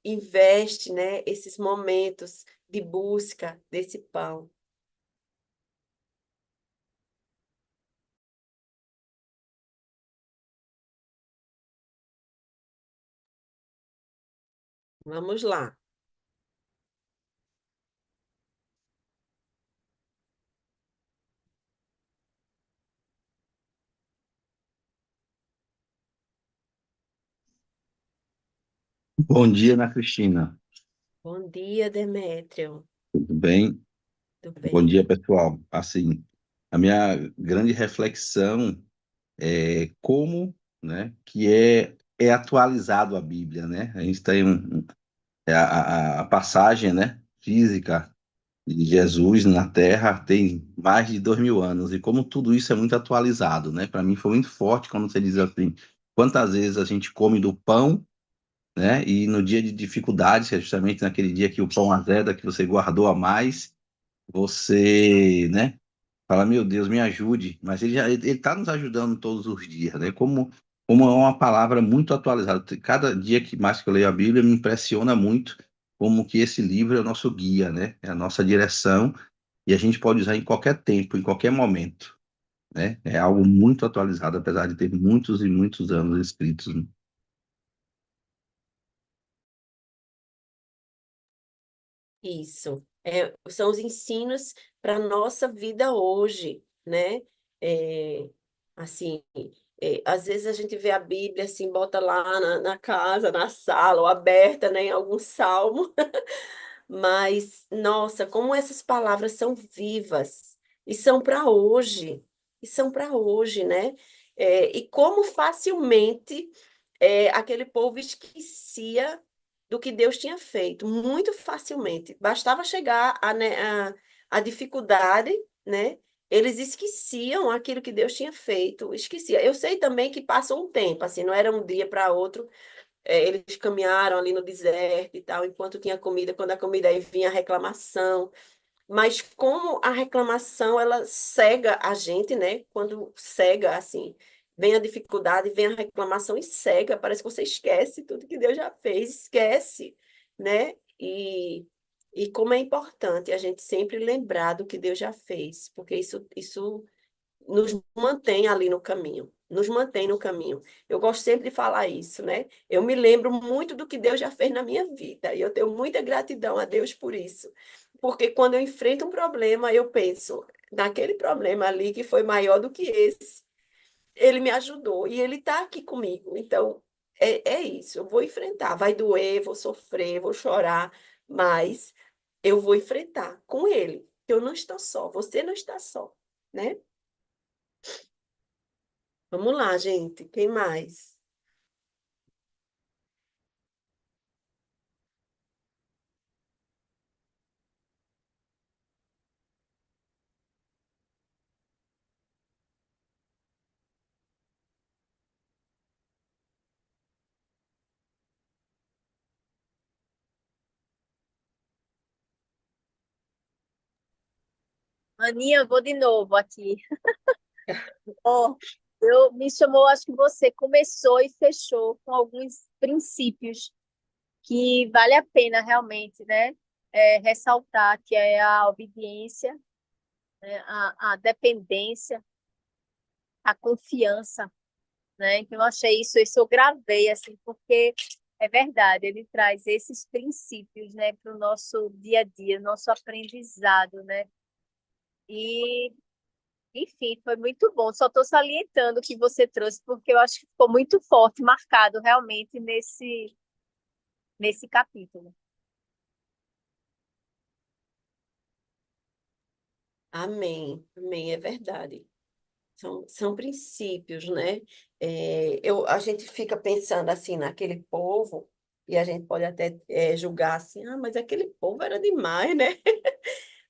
investe, né, esses momentos de busca desse pão. Vamos lá. Bom dia, Ana Cristina. Bom dia, Demétrio. Tudo bem? Tudo Bom dia, bem? pessoal. Assim, a minha grande reflexão é como, né, que é atualizado a Bíblia, né? A gente tem a passagem, né, física de Jesus na Terra tem mais de 2000 anos e como tudo isso é muito atualizado, né? Para mim foi muito forte quando você diz assim, quantas vezes a gente come do pão, né? E no dia de dificuldades, que é justamente naquele dia que o pão azeda, que você guardou a mais, você, né? Fala, meu Deus, me ajude. Mas ele está nos ajudando todos os dias, né? Como é uma palavra muito atualizada. Cada dia que mais que eu leio a Bíblia me impressiona muito como que esse livro é o nosso guia, né? É a nossa direção e a gente pode usar em qualquer tempo, em qualquer momento, né? É algo muito atualizado, apesar de ter muitos e muitos anos escritos, né? Isso. São os ensinos para a nossa vida hoje, né? É, assim, às vezes a gente vê a Bíblia assim, bota lá na casa, na sala, ou aberta, né, em algum salmo. Mas, nossa, como essas palavras são vivas e são para hoje, e são para hoje, né? E como facilmente aquele povo esquecia do que Deus tinha feito, muito facilmente. Bastava chegar a dificuldade, né? Eles esqueciam aquilo que Deus tinha feito, esquecia. Eu sei também que passou um tempo, assim, não era um dia para outro, eles caminharam ali no deserto e tal, enquanto tinha comida, quando a comida aí vinha a reclamação. Mas como a reclamação, ela cega a gente, né? Quando cega, assim, vem a dificuldade, vem a reclamação e cega, parece que você esquece tudo que Deus já fez, esquece, né? E como é importante a gente sempre lembrar do que Deus já fez, porque isso nos mantém ali no caminho, nos mantém no caminho. Eu gosto sempre de falar isso, né? Eu me lembro muito do que Deus já fez na minha vida e eu tenho muita gratidão a Deus por isso. Porque quando eu enfrento um problema, eu penso naquele problema ali que foi maior do que esse. Ele me ajudou e ele está aqui comigo. Então, é isso. Eu vou enfrentar. Vai doer, vou sofrer, vou chorar, mas eu vou enfrentar com ele. Eu não estou só, você não está só, né? Vamos lá, gente. Quem mais? Aninha, eu vou de novo aqui. Ó, me chamou, acho que você começou e fechou com alguns princípios que vale a pena realmente, né? Ressaltar que é a obediência, né? A dependência, a confiança, né? Então, eu achei isso eu gravei, assim, porque é verdade, ele traz esses princípios, né, para o nosso dia a dia, nosso aprendizado, né? E, enfim, foi muito bom. Só estou salientando o que você trouxe, porque eu acho que ficou muito forte, marcado realmente nesse capítulo. Amém. Amém, é verdade. São princípios, né? A gente fica pensando assim naquele povo, e a gente pode até julgar assim, ah, mas aquele povo era demais, né?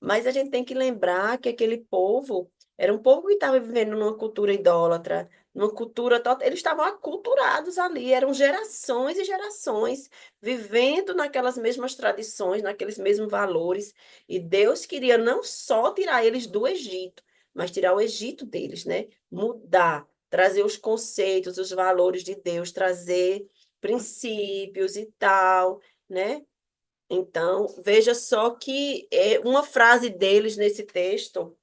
Mas a gente tem que lembrar que aquele povo era um povo que estava vivendo numa cultura idólatra, numa cultura total. Eles estavam aculturados ali, eram gerações e gerações vivendo naquelas mesmas tradições, naqueles mesmos valores. E Deus queria não só tirar eles do Egito, mas tirar o Egito deles, né? Mudar, trazer os conceitos, os valores de Deus, trazer princípios e tal, né? Então, veja só que uma frase deles nesse texto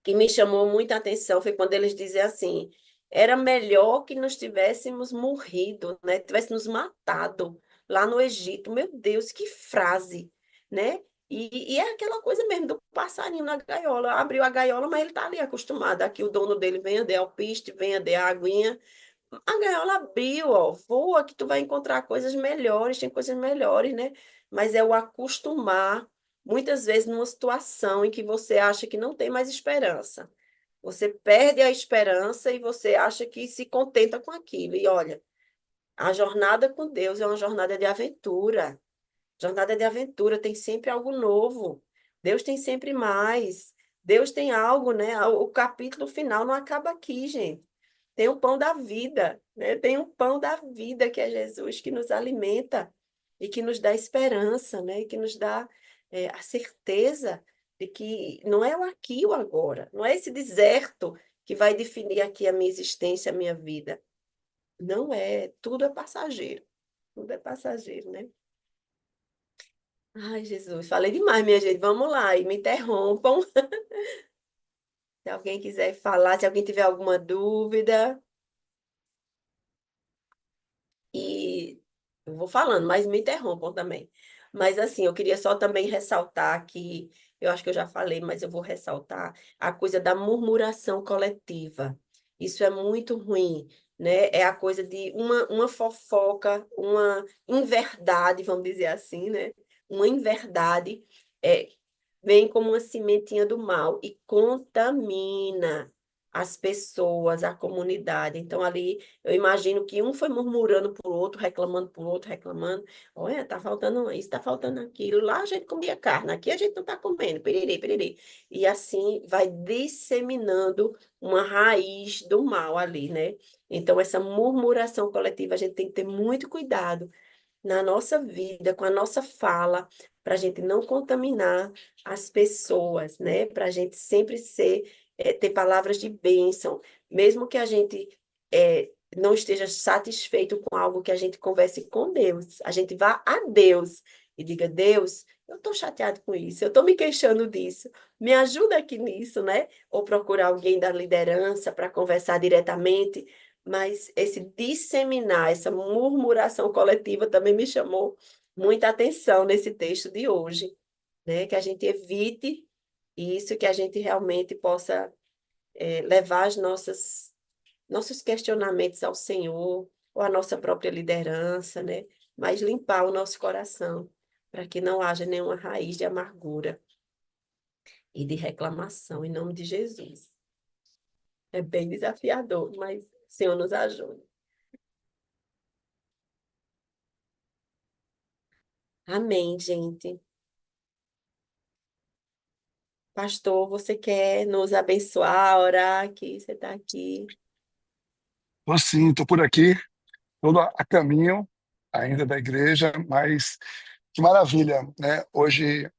que me chamou muita atenção foi quando eles dizem assim: era melhor que nós tivéssemos morrido, né? Tivéssemos matado lá no Egito. Meu Deus, que frase, né? E é aquela coisa mesmo do passarinho na gaiola. Abriu a gaiola, mas ele está ali acostumado. Aqui o dono dele venha der alpiste, venha der a aguinha. A gaiola abriu, ó, voa que tu vai encontrar coisas melhores, tem coisas melhores, né? Mas é o acostumar, muitas vezes numa situação em que você acha que não tem mais esperança. Você perde a esperança e você acha que se contenta com aquilo. E olha, a jornada com Deus é uma jornada de aventura. Jornada de aventura tem sempre algo novo. Deus tem sempre mais. Deus tem algo, né? O capítulo final não acaba aqui, gente. Tem o pão da vida, né? Tem um pão da vida que é Jesus, que nos alimenta e que nos dá esperança, né? E que nos dá a certeza de que não é o aqui e o agora, não é esse deserto que vai definir aqui a minha existência, a minha vida. Não é, tudo é passageiro, né? Ai, Jesus, falei demais, minha gente. Vamos lá, e me interrompam. Se alguém quiser falar, se alguém tiver alguma dúvida. E eu vou falando, mas me interrompam também. Mas assim, eu queria só também ressaltar que, eu acho que eu já falei, mas eu vou ressaltar a coisa da murmuração coletiva. Isso é muito ruim, né? É a coisa de uma fofoca, uma inverdade, vamos dizer assim, né? Uma inverdade é, vem como uma sementinha do mal e contamina as pessoas, a comunidade. Então, ali, eu imagino que um foi murmurando por outro, reclamando por outro, reclamando. Olha, tá faltando isso, tá faltando aquilo. Lá a gente comia carne, aqui a gente não tá comendo, pererê, pererê. E assim vai disseminando uma raiz do mal ali, né? Então, essa murmuração coletiva, a gente tem que ter muito cuidado na nossa vida, com a nossa fala, para a gente não contaminar as pessoas, né? Para a gente sempre ter palavras de bênção, mesmo que a gente não esteja satisfeito com algo, que a gente converse com Deus, a gente vá a Deus e diga: Deus, eu estou chateado com isso, eu estou me queixando disso, me ajuda aqui nisso, né? Ou procurar alguém da liderança para conversar diretamente, mas esse disseminar, essa murmuração coletiva também me chamou muita atenção nesse texto de hoje, né? Que a gente evite isso, que a gente realmente possa levar nossos questionamentos ao Senhor, ou à nossa própria liderança, né? Mas limpar o nosso coração, para que não haja nenhuma raiz de amargura e de reclamação, em nome de Jesus. É bem desafiador, mas o Senhor nos ajuda. Amém, gente. Pastor, você quer nos abençoar, orar aqui? Você está aqui. Tô sim, tô por aqui, todo a caminho ainda da igreja, mas que maravilha, né? Hoje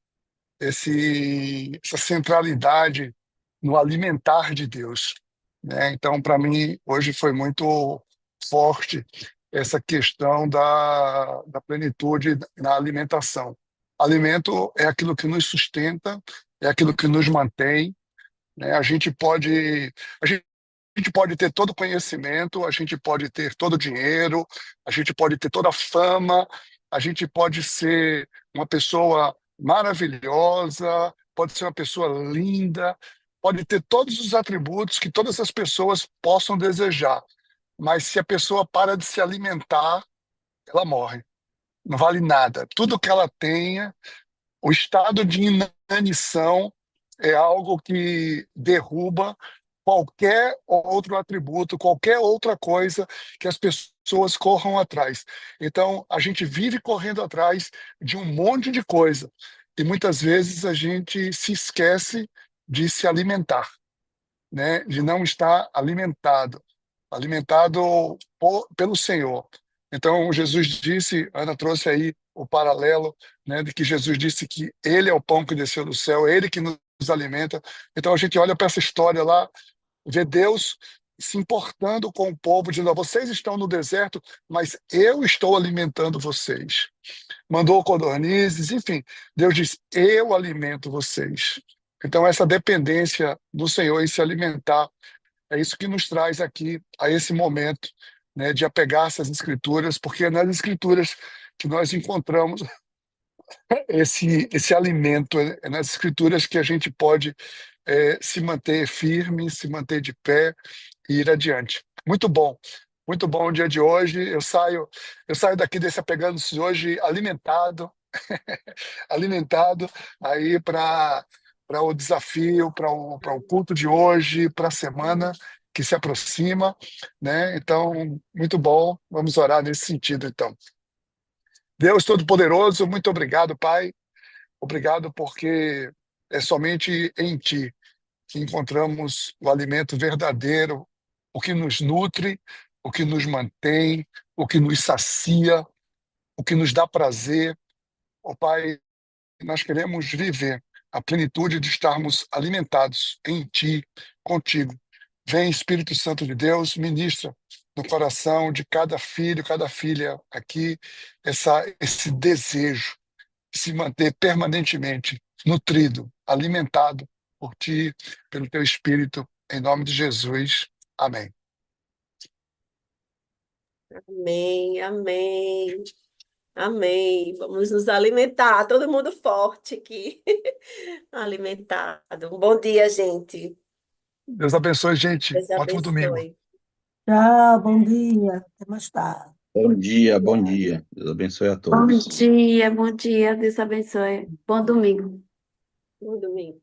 essa centralidade no alimentar de Deus, né? Então, para mim, hoje foi muito forte essa questão da plenitude na alimentação. Alimento é aquilo que nos sustenta, é aquilo que nos mantém, né? A gente pode ter todo o conhecimento, a gente pode ter todo o dinheiro, a gente pode ter toda a fama, a gente pode ser uma pessoa maravilhosa, pode ser uma pessoa linda, pode ter todos os atributos que todas as pessoas possam desejar. Mas se a pessoa para de se alimentar, ela morre. Não vale nada. Tudo que ela tenha, o estado de inanição é algo que derruba qualquer outro atributo, qualquer outra coisa que as pessoas corram atrás. Então, a gente vive correndo atrás de um monte de coisa e muitas vezes a gente se esquece de se alimentar, né? De não estar alimentado pelo Senhor. Então, Jesus disse, Ana trouxe aí o paralelo, né, de que Jesus disse que Ele é o pão que desceu do céu, é Ele que nos alimenta. Então, a gente olha para essa história lá, vê Deus se importando com o povo, dizendo: vocês estão no deserto, mas eu estou alimentando vocês. Mandou codornizes, enfim, Deus diz: eu alimento vocês. Então, essa dependência do Senhor em se alimentar é isso que nos traz aqui a esse momento, né, de apegar essas escrituras, porque é nas escrituras que nós encontramos esse alimento, é nas escrituras que a gente pode se manter firme, se manter de pé e ir adiante. Muito bom o dia de hoje. Eu saio daqui desse apegando-se hoje alimentado, alimentado aí para o desafio, para o culto de hoje, para a semana que se aproxima, né? Então, muito bom. Vamos orar nesse sentido, então. Deus Todo-Poderoso, muito obrigado, Pai. Obrigado porque é somente em Ti que encontramos o alimento verdadeiro, o que nos nutre, o que nos mantém, o que nos sacia, o que nos dá prazer. Ó Pai, nós queremos viver a plenitude de estarmos alimentados em Ti, contigo. Vem, Espírito Santo de Deus, ministra no coração de cada filho, cada filha aqui, esse desejo de se manter permanentemente nutrido, alimentado por Ti, pelo Teu Espírito, em nome de Jesus. Amém. Amém, amém, amém. Vamos nos alimentar, todo mundo forte aqui, alimentado. Um bom dia, gente. Deus abençoe, gente. Deus Ótimo domingo. abençoe. Tchau, bom dia. Até mais tarde. Bom dia, bom dia. Deus abençoe a Bom todos. dia, bom dia. Deus abençoe. Bom domingo. Bom domingo.